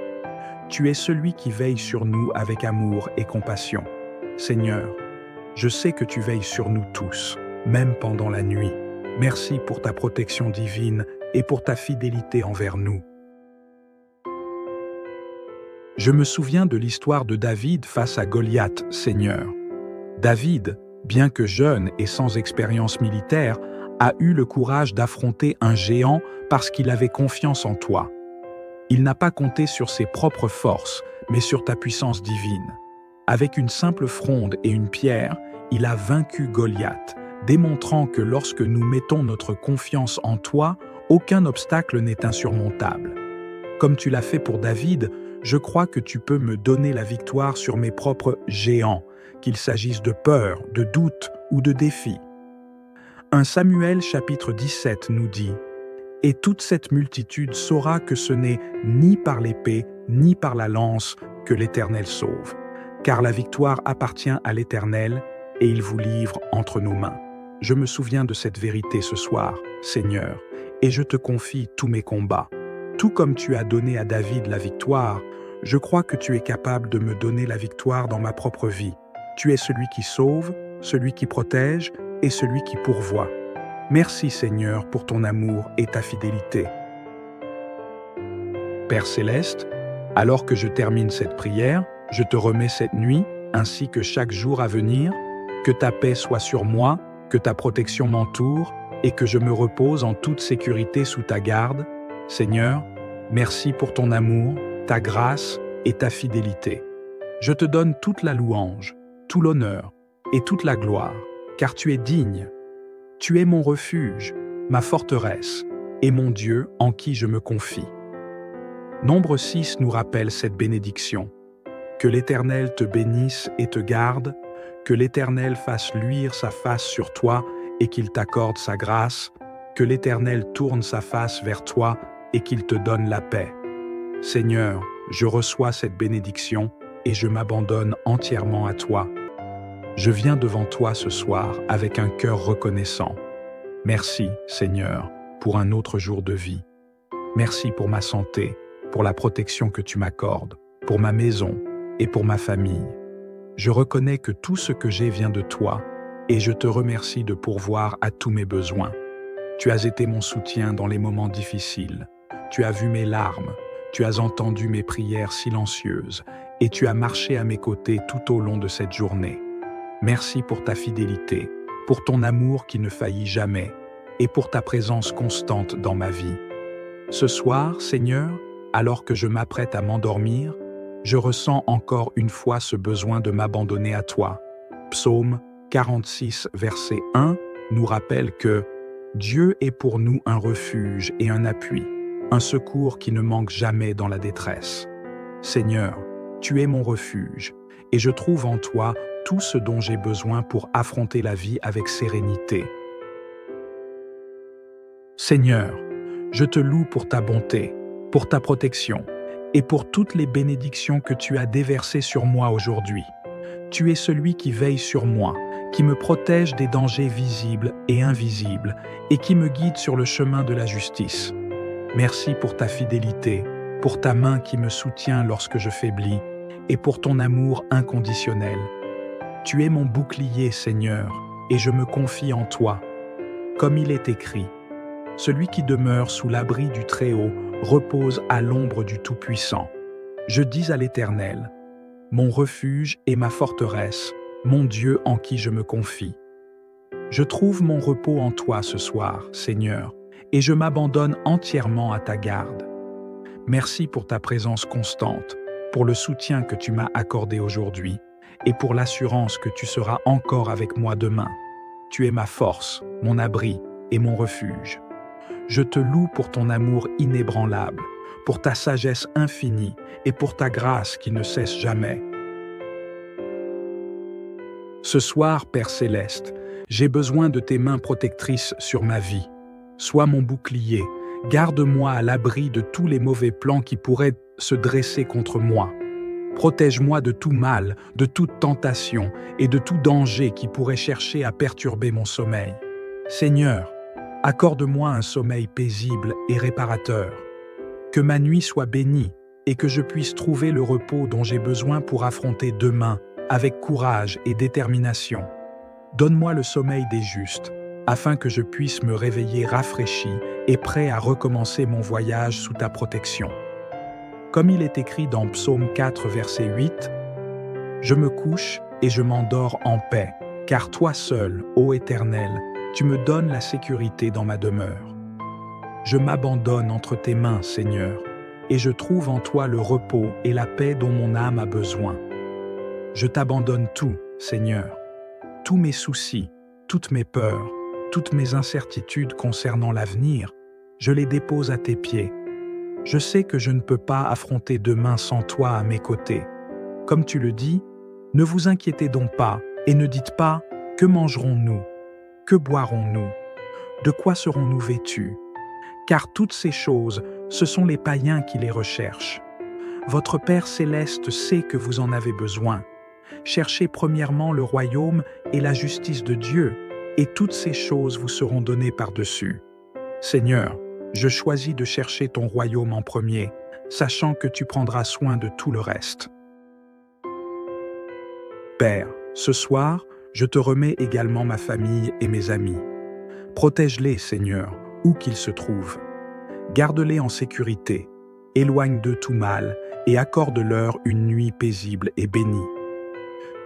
Speaker 1: Tu es celui qui veille sur nous avec amour et compassion. Seigneur, je sais que tu veilles sur nous tous, même pendant la nuit. Merci pour ta protection divine et pour ta fidélité envers nous. Je me souviens de l'histoire de David face à Goliath, Seigneur. David, bien que jeune et sans expérience militaire, a eu le courage d'affronter un géant parce qu'il avait confiance en toi. Il n'a pas compté sur ses propres forces, mais sur ta puissance divine. Avec une simple fronde et une pierre, il a vaincu Goliath, démontrant que lorsque nous mettons notre confiance en toi, aucun obstacle n'est insurmontable. Comme tu l'as fait pour David, je crois que tu peux me donner la victoire sur mes propres géants, qu'il s'agisse de peur, de doute ou de défi. 1 Samuel chapitre 17 nous dit « Et toute cette multitude saura que ce n'est ni par l'épée, ni par la lance que l'Éternel sauve, car la victoire appartient à l'Éternel, et il vous livre entre nos mains. » Je me souviens de cette vérité ce soir, Seigneur, et je te confie tous mes combats. Tout comme tu as donné à David la victoire, je crois que tu es capable de me donner la victoire dans ma propre vie. Tu es celui qui sauve, celui qui protège et celui qui pourvoit. Merci Seigneur pour ton amour et ta fidélité. Père Céleste, alors que je termine cette prière, je te remets cette nuit, ainsi que chaque jour à venir, que ta paix soit sur moi, que ta protection m'entoure et que je me repose en toute sécurité sous ta garde. Seigneur, merci pour ton amour, ta grâce et ta fidélité. Je te donne toute la louange, tout l'honneur et toute la gloire, car tu es digne. Tu es mon refuge, ma forteresse et mon Dieu en qui je me confie. Nombre 6 nous rappelle cette bénédiction. Que l'Éternel te bénisse et te garde, que l'Éternel fasse luire sa face sur toi et qu'il t'accorde sa grâce, que l'Éternel tourne sa face vers toi et qu'il te donne la paix. Seigneur, je reçois cette bénédiction et je m'abandonne entièrement à toi. Je viens devant toi ce soir avec un cœur reconnaissant. Merci, Seigneur, pour un autre jour de vie. Merci pour ma santé, pour la protection que tu m'accordes, pour ma maison et pour ma famille. Je reconnais que tout ce que j'ai vient de toi et je te remercie de pourvoir à tous mes besoins. Tu as été mon soutien dans les moments difficiles. Tu as vu mes larmes, tu as entendu mes prières silencieuses et tu as marché à mes côtés tout au long de cette journée. Merci pour ta fidélité, pour ton amour qui ne faillit jamais et pour ta présence constante dans ma vie. Ce soir, Seigneur, alors que je m'apprête à m'endormir, je ressens encore une fois ce besoin de m'abandonner à toi. Psaume 46, verset 1 nous rappelle que Dieu est pour nous un refuge et un appui, un secours qui ne manque jamais dans la détresse. Seigneur, tu es mon refuge, et je trouve en toi tout ce dont j'ai besoin pour affronter la vie avec sérénité. Seigneur, je te loue pour ta bonté, pour ta protection, et pour toutes les bénédictions que tu as déversées sur moi aujourd'hui. Tu es celui qui veille sur moi, qui me protège des dangers visibles et invisibles, et qui me guide sur le chemin de la justice. Merci pour ta fidélité, pour ta main qui me soutient lorsque je faiblis, et pour ton amour inconditionnel. Tu es mon bouclier, Seigneur, et je me confie en toi. Comme il est écrit, « Celui qui demeure sous l'abri du Très-Haut repose à l'ombre du Tout-Puissant. » Je dis à l'Éternel, « Mon refuge et ma forteresse, mon Dieu en qui je me confie. » Je trouve mon repos en toi ce soir, Seigneur, et je m'abandonne entièrement à ta garde. Merci pour ta présence constante, pour le soutien que tu m'as accordé aujourd'hui, et pour l'assurance que tu seras encore avec moi demain. Tu es ma force, mon abri et mon refuge. Je te loue pour ton amour inébranlable, pour ta sagesse infinie et pour ta grâce qui ne cesse jamais. Ce soir, Père Céleste, j'ai besoin de tes mains protectrices sur ma vie. Sois mon bouclier, garde-moi à l'abri de tous les mauvais plans qui pourraient se dresser contre moi. Protège-moi de tout mal, de toute tentation et de tout danger qui pourrait chercher à perturber mon sommeil. Seigneur, accorde-moi un sommeil paisible et réparateur. Que ma nuit soit bénie et que je puisse trouver le repos dont j'ai besoin pour affronter demain avec courage et détermination. Donne-moi le sommeil des justes, afin que je puisse me réveiller rafraîchi et prêt à recommencer mon voyage sous ta protection. Comme il est écrit dans Psaume 4, verset 8, « Je me couche et je m'endors en paix, car toi seul, ô Éternel, tu me donnes la sécurité dans ma demeure. Je m'abandonne entre tes mains, Seigneur, et je trouve en toi le repos et la paix dont mon âme a besoin. Je t'abandonne tout, Seigneur, tous mes soucis, toutes mes peurs, toutes mes incertitudes concernant l'avenir, je les dépose à tes pieds. Je sais que je ne peux pas affronter demain sans toi à mes côtés. Comme tu le dis, ne vous inquiétez donc pas et ne dites pas « Que mangerons-nous » Que boirons-nous? De quoi serons-nous vêtus? Car toutes ces choses, ce sont les païens qui les recherchent. Votre Père céleste sait que vous en avez besoin. Cherchez premièrement le royaume et la justice de Dieu, et toutes ces choses vous seront données par-dessus. Seigneur, je choisis de chercher ton royaume en premier, sachant que tu prendras soin de tout le reste. Père, ce soir, je te remets également ma famille et mes amis. Protège-les, Seigneur, où qu'ils se trouvent. Garde-les en sécurité, éloigne d'eux tout mal et accorde-leur une nuit paisible et bénie.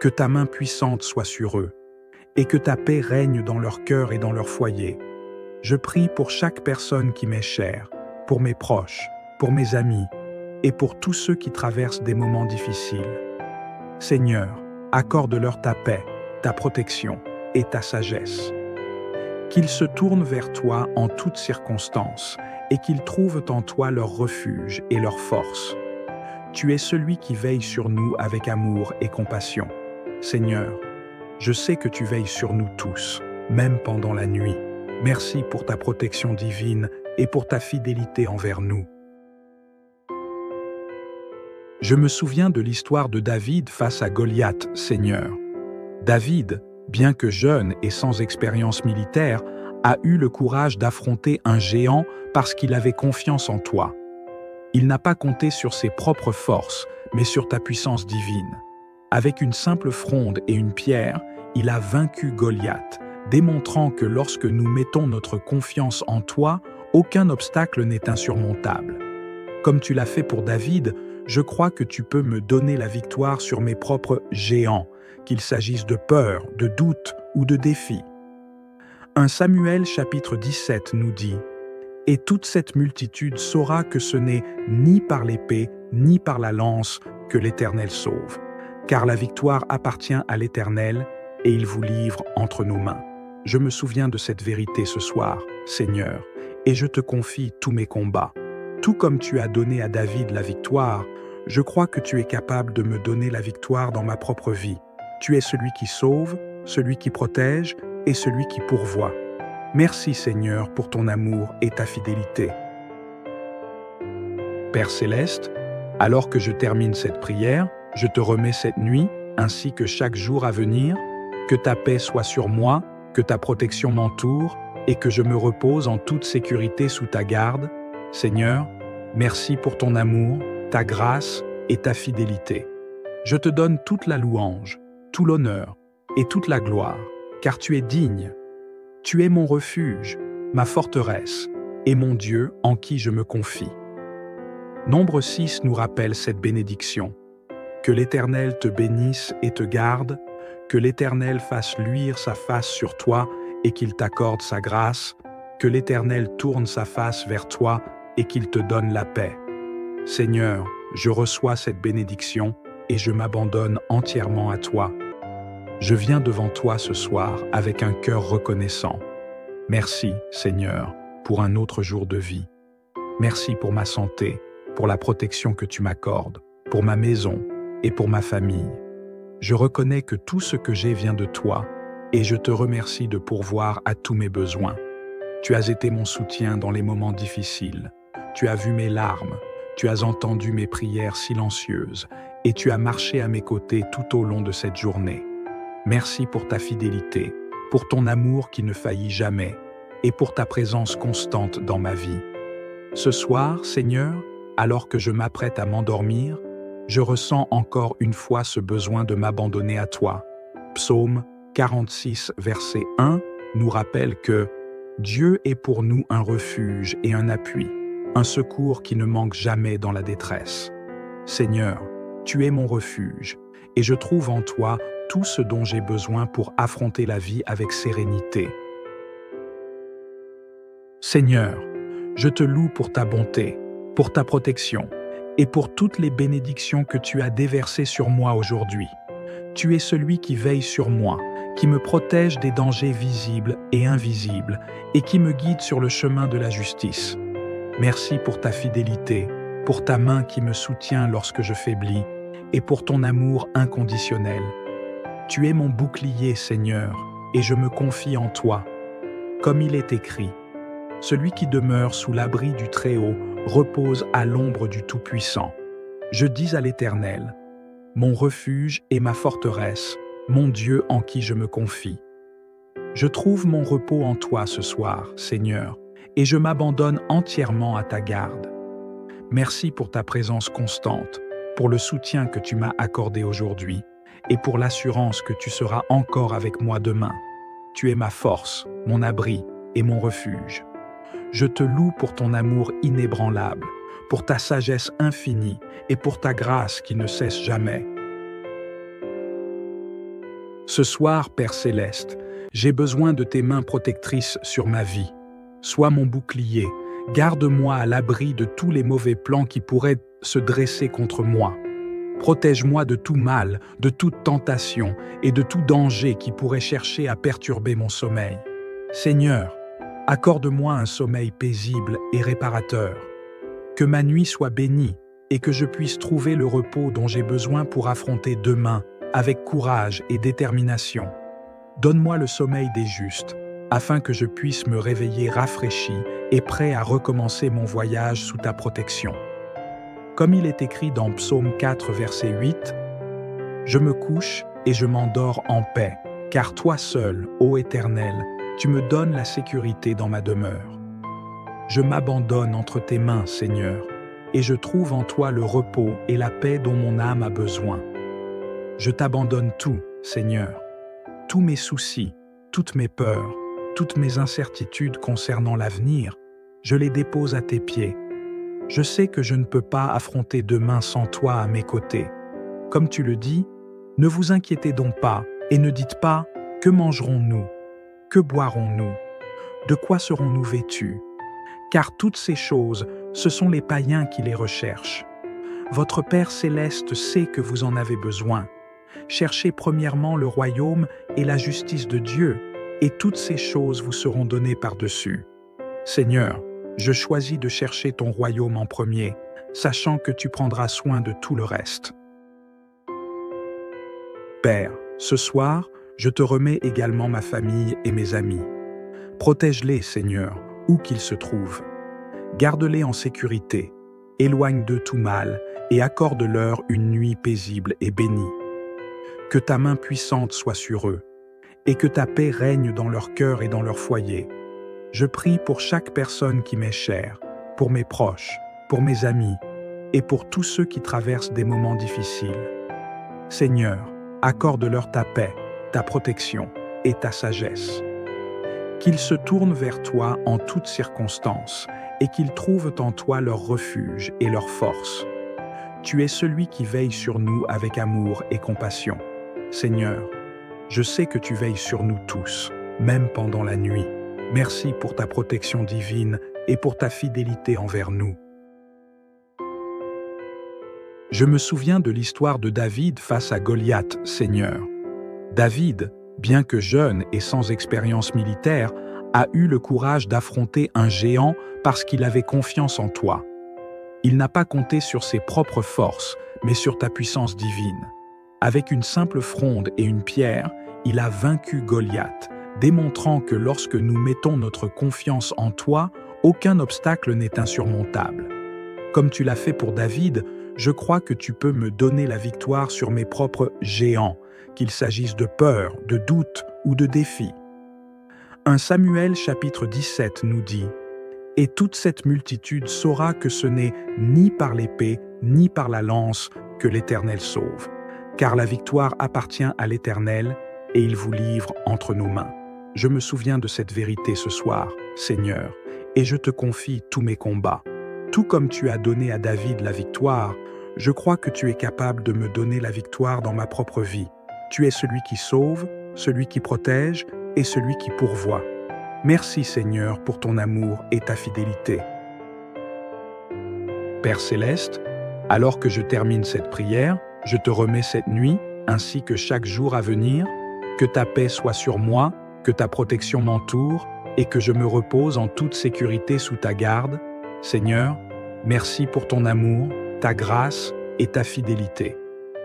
Speaker 1: Que ta main puissante soit sur eux, et que ta paix règne dans leur cœur et dans leur foyer. Je prie pour chaque personne qui m'est chère, pour mes proches, pour mes amis, et pour tous ceux qui traversent des moments difficiles. Seigneur, accorde-leur ta paix, ta protection et ta sagesse. Qu'ils se tournent vers toi en toutes circonstances et qu'ils trouvent en toi leur refuge et leur force. Tu es celui qui veille sur nous avec amour et compassion. Seigneur, je sais que tu veilles sur nous tous, même pendant la nuit. Merci pour ta protection divine et pour ta fidélité envers nous. Je me souviens de l'histoire de David face à Goliath, Seigneur. David, bien que jeune et sans expérience militaire, a eu le courage d'affronter un géant parce qu'il avait confiance en toi. Il n'a pas compté sur ses propres forces, mais sur ta puissance divine. Avec une simple fronde et une pierre, il a vaincu Goliath, démontrant que lorsque nous mettons notre confiance en toi, aucun obstacle n'est insurmontable. Comme tu l'as fait pour David, je crois que tu peux me donner la victoire sur mes propres géants, qu'il s'agisse de peur, de doute ou de défis. 1 Samuel chapitre 17 nous dit « Et toute cette multitude saura que ce n'est ni par l'épée, ni par la lance que l'Éternel sauve, car la victoire appartient à l'Éternel et il vous livre entre nos mains. » Je me souviens de cette vérité ce soir, Seigneur, et je te confie tous mes combats. Tout comme tu as donné à David la victoire, je crois que tu es capable de me donner la victoire dans ma propre vie. Tu es celui qui sauve, celui qui protège et celui qui pourvoit. Merci Seigneur pour ton amour et ta fidélité. Père céleste, alors que je termine cette prière, je te remets cette nuit, ainsi que chaque jour à venir, que ta paix soit sur moi, que ta protection m'entoure et que je me repose en toute sécurité sous ta garde. Seigneur, merci pour ton amour, ta grâce et ta fidélité. Je te donne toute la louange, tout l'honneur et toute la gloire, car tu es digne. Tu es mon refuge, ma forteresse et mon Dieu en qui je me confie. Nombre 6 nous rappelle cette bénédiction. Que l'Éternel te bénisse et te garde, que l'Éternel fasse luire sa face sur toi et qu'il t'accorde sa grâce, que l'Éternel tourne sa face vers toi et qu'il te donne la paix. Seigneur, je reçois cette bénédiction et je m'abandonne entièrement à toi. Je viens devant toi ce soir avec un cœur reconnaissant. Merci, Seigneur, pour un autre jour de vie. Merci pour ma santé, pour la protection que tu m'accordes, pour ma maison et pour ma famille. Je reconnais que tout ce que j'ai vient de toi et je te remercie de pourvoir à tous mes besoins. Tu as été mon soutien dans les moments difficiles. Tu as vu mes larmes, tu as entendu mes prières silencieuses et tu as marché à mes côtés tout au long de cette journée. Merci pour ta fidélité, pour ton amour qui ne faillit jamais et pour ta présence constante dans ma vie. Ce soir, Seigneur, alors que je m'apprête à m'endormir, je ressens encore une fois ce besoin de m'abandonner à toi. Psaume 46, verset 1 nous rappelle que Dieu est pour nous un refuge et un appui, un secours qui ne manque jamais dans la détresse. Seigneur, tu es mon refuge, et je trouve en toi tout ce dont j'ai besoin pour affronter la vie avec sérénité. Seigneur, je te loue pour ta bonté, pour ta protection, et pour toutes les bénédictions que tu as déversées sur moi aujourd'hui. Tu es celui qui veille sur moi, qui me protège des dangers visibles et invisibles, et qui me guide sur le chemin de la justice. Merci pour ta fidélité, pour ta main qui me soutient lorsque je faiblis, et pour ton amour inconditionnel. Tu es mon bouclier, Seigneur, et je me confie en toi. Comme il est écrit, celui qui demeure sous l'abri du Très-Haut repose à l'ombre du Tout-Puissant. Je dis à l'Éternel, mon refuge et ma forteresse, mon Dieu en qui je me confie. Je trouve mon repos en toi ce soir, Seigneur, et je m'abandonne entièrement à ta garde. Merci pour ta présence constante, pour le soutien que tu m'as accordé aujourd'hui, et pour l'assurance que tu seras encore avec moi demain. Tu es ma force, mon abri et mon refuge. Je te loue pour ton amour inébranlable, pour ta sagesse infinie et pour ta grâce qui ne cesse jamais. Ce soir, Père Céleste, j'ai besoin de tes mains protectrices sur ma vie. Sois mon bouclier, garde-moi à l'abri de tous les mauvais plans qui pourraient se dresser contre moi. Protège-moi de tout mal, de toute tentation et de tout danger qui pourrait chercher à perturber mon sommeil. Seigneur, accorde-moi un sommeil paisible et réparateur. Que ma nuit soit bénie et que je puisse trouver le repos dont j'ai besoin pour affronter demain avec courage et détermination. Donne-moi le sommeil des justes, afin que je puisse me réveiller rafraîchi et prêt à recommencer mon voyage sous ta protection. Comme il est écrit dans Psaume 4, verset 8, « Je me couche et je m'endors en paix, car toi seul, ô Éternel, tu me donnes la sécurité dans ma demeure. Je m'abandonne entre tes mains, Seigneur, et je trouve en toi le repos et la paix dont mon âme a besoin. Je t'abandonne tout, Seigneur, tous mes soucis, toutes mes peurs, toutes mes incertitudes concernant l'avenir, je les dépose à tes pieds. Je sais que je ne peux pas affronter demain sans toi à mes côtés. Comme tu le dis, ne vous inquiétez donc pas et ne dites pas « Que mangerons-nous ? Que boirons-nous ? De quoi serons-nous vêtus ?» Car toutes ces choses, ce sont les païens qui les recherchent. Votre Père Céleste sait que vous en avez besoin. Cherchez premièrement le royaume et la justice de Dieu, et toutes ces choses vous seront données par-dessus. Seigneur, je choisis de chercher ton royaume en premier, sachant que tu prendras soin de tout le reste. Père, ce soir, je te remets également ma famille et mes amis. Protège-les, Seigneur, où qu'ils se trouvent. Garde-les en sécurité, éloigne d'eux tout mal et accorde-leur une nuit paisible et bénie. Que ta main puissante soit sur eux, et que ta paix règne dans leur cœur et dans leur foyer. Je prie pour chaque personne qui m'est chère, pour mes proches, pour mes amis, et pour tous ceux qui traversent des moments difficiles. Seigneur, accorde-leur ta paix, ta protection et ta sagesse. Qu'ils se tournent vers toi en toutes circonstances, et qu'ils trouvent en toi leur refuge et leur force. Tu es celui qui veille sur nous avec amour et compassion. Seigneur, je sais que tu veilles sur nous tous, même pendant la nuit. Merci pour ta protection divine et pour ta fidélité envers nous. Je me souviens de l'histoire de David face à Goliath, Seigneur. David, bien que jeune et sans expérience militaire, a eu le courage d'affronter un géant parce qu'il avait confiance en toi. Il n'a pas compté sur ses propres forces, mais sur ta puissance divine. Avec une simple fronde et une pierre, il a vaincu Goliath, démontrant que lorsque nous mettons notre confiance en toi, aucun obstacle n'est insurmontable. Comme tu l'as fait pour David, je crois que tu peux me donner la victoire sur mes propres géants, qu'il s'agisse de peur, de doute ou de défis. 1 Samuel chapitre 17 nous dit « Et toute cette multitude saura que ce n'est ni par l'épée, ni par la lance que l'Éternel sauve, car la victoire appartient à l'Éternel et il vous livre entre nos mains. » Je me souviens de cette vérité ce soir, Seigneur, et je te confie tous mes combats. Tout comme tu as donné à David la victoire, je crois que tu es capable de me donner la victoire dans ma propre vie. Tu es celui qui sauve, celui qui protège et celui qui pourvoit. Merci Seigneur pour ton amour et ta fidélité. Père Céleste, alors que je termine cette prière, je te remets cette nuit, ainsi que chaque jour à venir, que ta paix soit sur moi, que ta protection m'entoure et que je me repose en toute sécurité sous ta garde. Seigneur, merci pour ton amour, ta grâce et ta fidélité.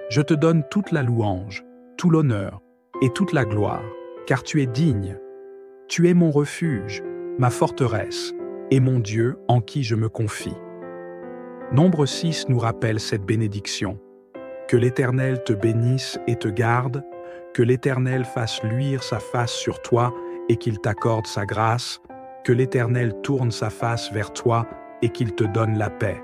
Speaker 1: Je te donne toute la louange, tout l'honneur et toute la gloire, car tu es digne. Tu es mon refuge, ma forteresse, et mon Dieu en qui je me confie. Nombre 6 nous rappelle cette bénédiction. Que l'Éternel te bénisse et te garde, que l'Éternel fasse luire sa face sur toi et qu'il t'accorde sa grâce, que l'Éternel tourne sa face vers toi et qu'il te donne la paix.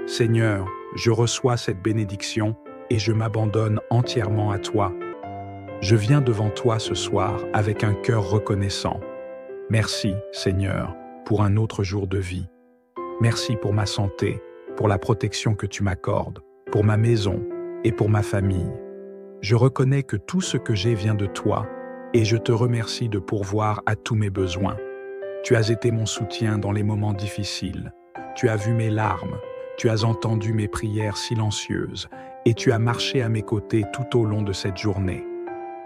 Speaker 1: Seigneur, je reçois cette bénédiction et je m'abandonne entièrement à toi. Je viens devant toi ce soir avec un cœur reconnaissant. Merci, Seigneur, pour un autre jour de vie. Merci pour ma santé, pour la protection que tu m'accordes, pour ma maison et pour ma famille. Je reconnais que tout ce que j'ai vient de toi et je te remercie de pourvoir à tous mes besoins. Tu as été mon soutien dans les moments difficiles. Tu as vu mes larmes, tu as entendu mes prières silencieuses et tu as marché à mes côtés tout au long de cette journée.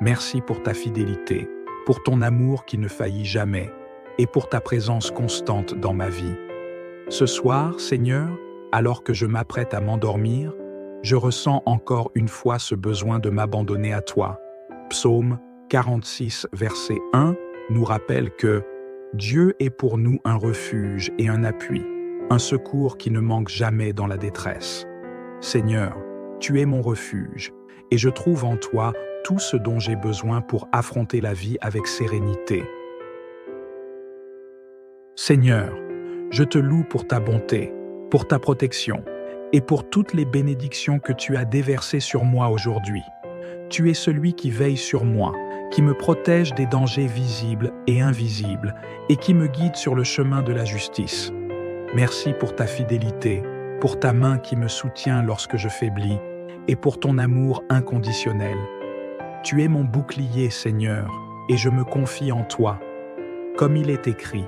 Speaker 1: Merci pour ta fidélité, pour ton amour qui ne faillit jamais et pour ta présence constante dans ma vie. Ce soir, Seigneur, alors que je m'apprête à m'endormir, je ressens encore une fois ce besoin de m'abandonner à toi. Psaume 46, verset 1 nous rappelle que Dieu est pour nous un refuge et un appui, un secours qui ne manque jamais dans la détresse. Seigneur, tu es mon refuge, et je trouve en toi tout ce dont j'ai besoin pour affronter la vie avec sérénité. Seigneur, je te loue pour ta bonté, pour ta protection, et pour toutes les bénédictions que tu as déversées sur moi aujourd'hui. Tu es celui qui veille sur moi, qui me protège des dangers visibles et invisibles, et qui me guide sur le chemin de la justice. Merci pour ta fidélité, pour ta main qui me soutient lorsque je faiblis, et pour ton amour inconditionnel. Tu es mon bouclier, Seigneur, et je me confie en toi. Comme il est écrit,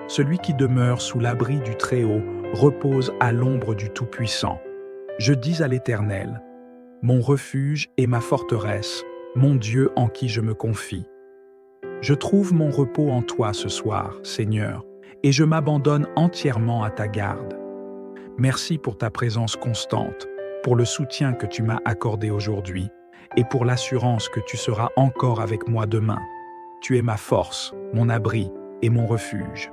Speaker 1: celui qui demeure sous l'abri du Très-Haut repose à l'ombre du Tout-Puissant. Je dis à l'Éternel, mon refuge et ma forteresse, mon Dieu en qui je me confie. Je trouve mon repos en toi ce soir, Seigneur, et je m'abandonne entièrement à ta garde. Merci pour ta présence constante, pour le soutien que tu m'as accordé aujourd'hui, et pour l'assurance que tu seras encore avec moi demain. Tu es ma force, mon abri et mon refuge.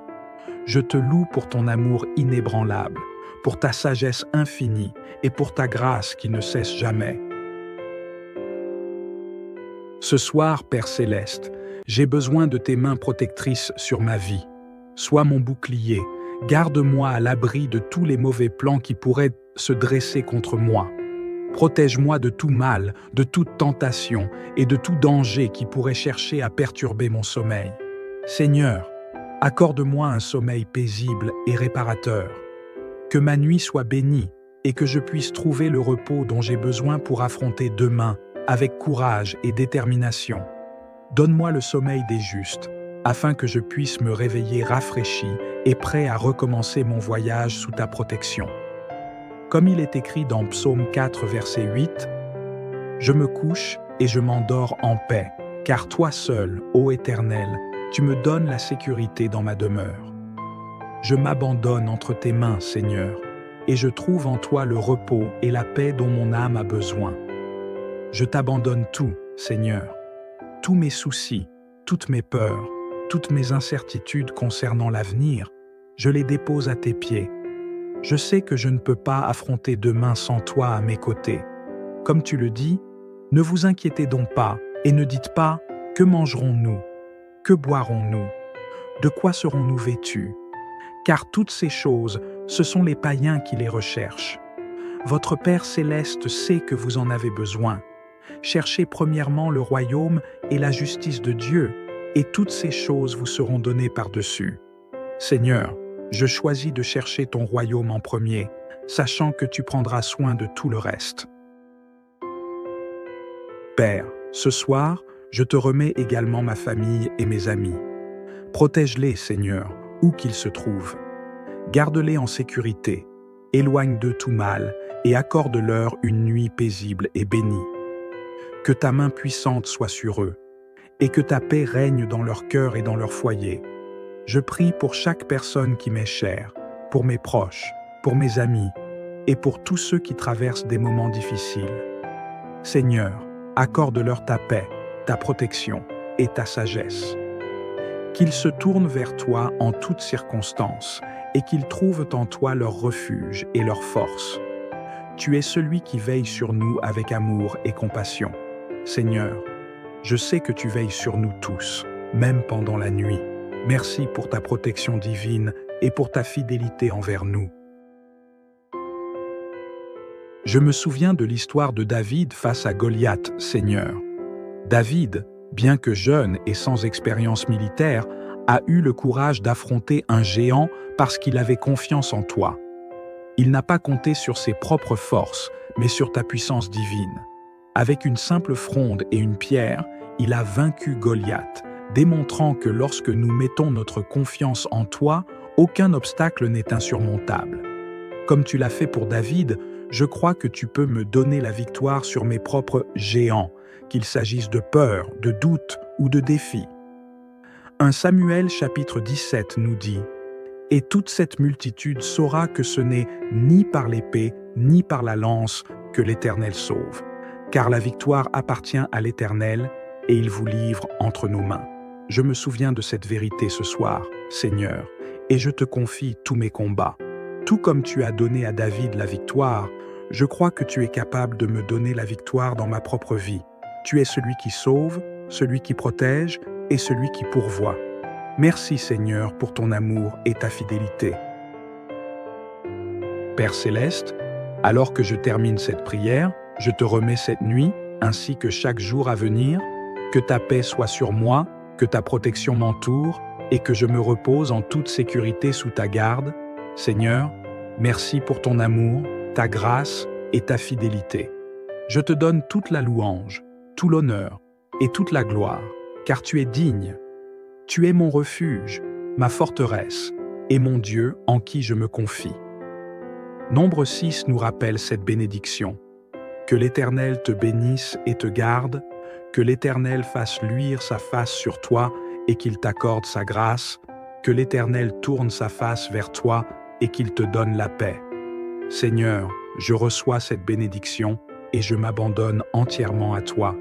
Speaker 1: Je te loue pour ton amour inébranlable, pour ta sagesse infinie et pour ta grâce qui ne cesse jamais. Ce soir, Père Céleste, j'ai besoin de tes mains protectrices sur ma vie. Sois mon bouclier, garde-moi à l'abri de tous les mauvais plans qui pourraient se dresser contre moi. Protège-moi de tout mal, de toute tentation et de tout danger qui pourrait chercher à perturber mon sommeil. Seigneur, accorde-moi un sommeil paisible et réparateur. Que ma nuit soit bénie et que je puisse trouver le repos dont j'ai besoin pour affronter demain avec courage et détermination. Donne-moi le sommeil des justes, afin que je puisse me réveiller rafraîchi et prêt à recommencer mon voyage sous ta protection. Comme il est écrit dans Psaume 4, verset 8, « Je me couche et je m'endors en paix, car toi seul, ô Éternel, tu me donnes la sécurité dans ma demeure. Je m'abandonne entre tes mains, Seigneur, et je trouve en toi le repos et la paix dont mon âme a besoin. Je t'abandonne tout, Seigneur, tous mes soucis, toutes mes peurs, toutes mes incertitudes concernant l'avenir, je les dépose à tes pieds. Je sais que je ne peux pas affronter demain sans toi à mes côtés. Comme tu le dis, ne vous inquiétez donc pas et ne dites pas « Que mangerons-nous ? Que boirons-nous ? De quoi serons-nous vêtus ?» Car toutes ces choses, ce sont les païens qui les recherchent. Votre Père Céleste sait que vous en avez besoin. Cherchez premièrement le royaume et la justice de Dieu, et toutes ces choses vous seront données par-dessus. Seigneur, je choisis de chercher ton royaume en premier, sachant que tu prendras soin de tout le reste. Père, ce soir, je te remets également ma famille et mes amis. Protège-les, Seigneur, où qu'ils se trouvent. Garde-les en sécurité, éloigne d'eux tout mal et accorde-leur une nuit paisible et bénie. Que ta main puissante soit sur eux, et que ta paix règne dans leur cœur et dans leur foyer. Je prie pour chaque personne qui m'est chère, pour mes proches, pour mes amis, et pour tous ceux qui traversent des moments difficiles. Seigneur, accorde-leur ta paix, ta protection et ta sagesse. qu'ils se tournent vers toi en toutes circonstances et qu'ils trouvent en toi leur refuge et leur force. Tu es celui qui veille sur nous avec amour et compassion. Seigneur, je sais que tu veilles sur nous tous, même pendant la nuit. Merci pour ta protection divine et pour ta fidélité envers nous. Je me souviens de l'histoire de David face à Goliath, Seigneur. David, bien que jeune et sans expérience militaire, a eu le courage d'affronter un géant parce qu'il avait confiance en toi. Il n'a pas compté sur ses propres forces, mais sur ta puissance divine. Avec une simple fronde et une pierre, il a vaincu Goliath, démontrant que lorsque nous mettons notre confiance en toi, aucun obstacle n'est insurmontable. Comme tu l'as fait pour David, je crois que tu peux me donner la victoire sur mes propres géants, qu'il s'agisse de peur, de doute ou de défi. 1 Samuel chapitre 17 nous dit « Et toute cette multitude saura que ce n'est ni par l'épée, ni par la lance que l'Éternel sauve, car la victoire appartient à l'Éternel et il vous livre entre nos mains. » Je me souviens de cette vérité ce soir, Seigneur, et je te confie tous mes combats. Tout comme tu as donné à David la victoire, je crois que tu es capable de me donner la victoire dans ma propre vie. Tu es celui qui sauve, celui qui protège et celui qui pourvoit. Merci Seigneur pour ton amour et ta fidélité. Père Céleste, alors que je termine cette prière, je te remets cette nuit, ainsi que chaque jour à venir, que ta paix soit sur moi, que ta protection m'entoure et que je me repose en toute sécurité sous ta garde. Seigneur, merci pour ton amour, ta grâce et ta fidélité. Je te donne toute la louange, tout l'honneur et toute la gloire, car tu es digne. Tu es mon refuge, ma forteresse et mon Dieu en qui je me confie. Nombre 6 nous rappelle cette bénédiction. Que l'Éternel te bénisse et te garde, que l'Éternel fasse luire sa face sur toi et qu'il t'accorde sa grâce, que l'Éternel tourne sa face vers toi et qu'il te donne la paix. Seigneur, je reçois cette bénédiction et je m'abandonne entièrement à toi.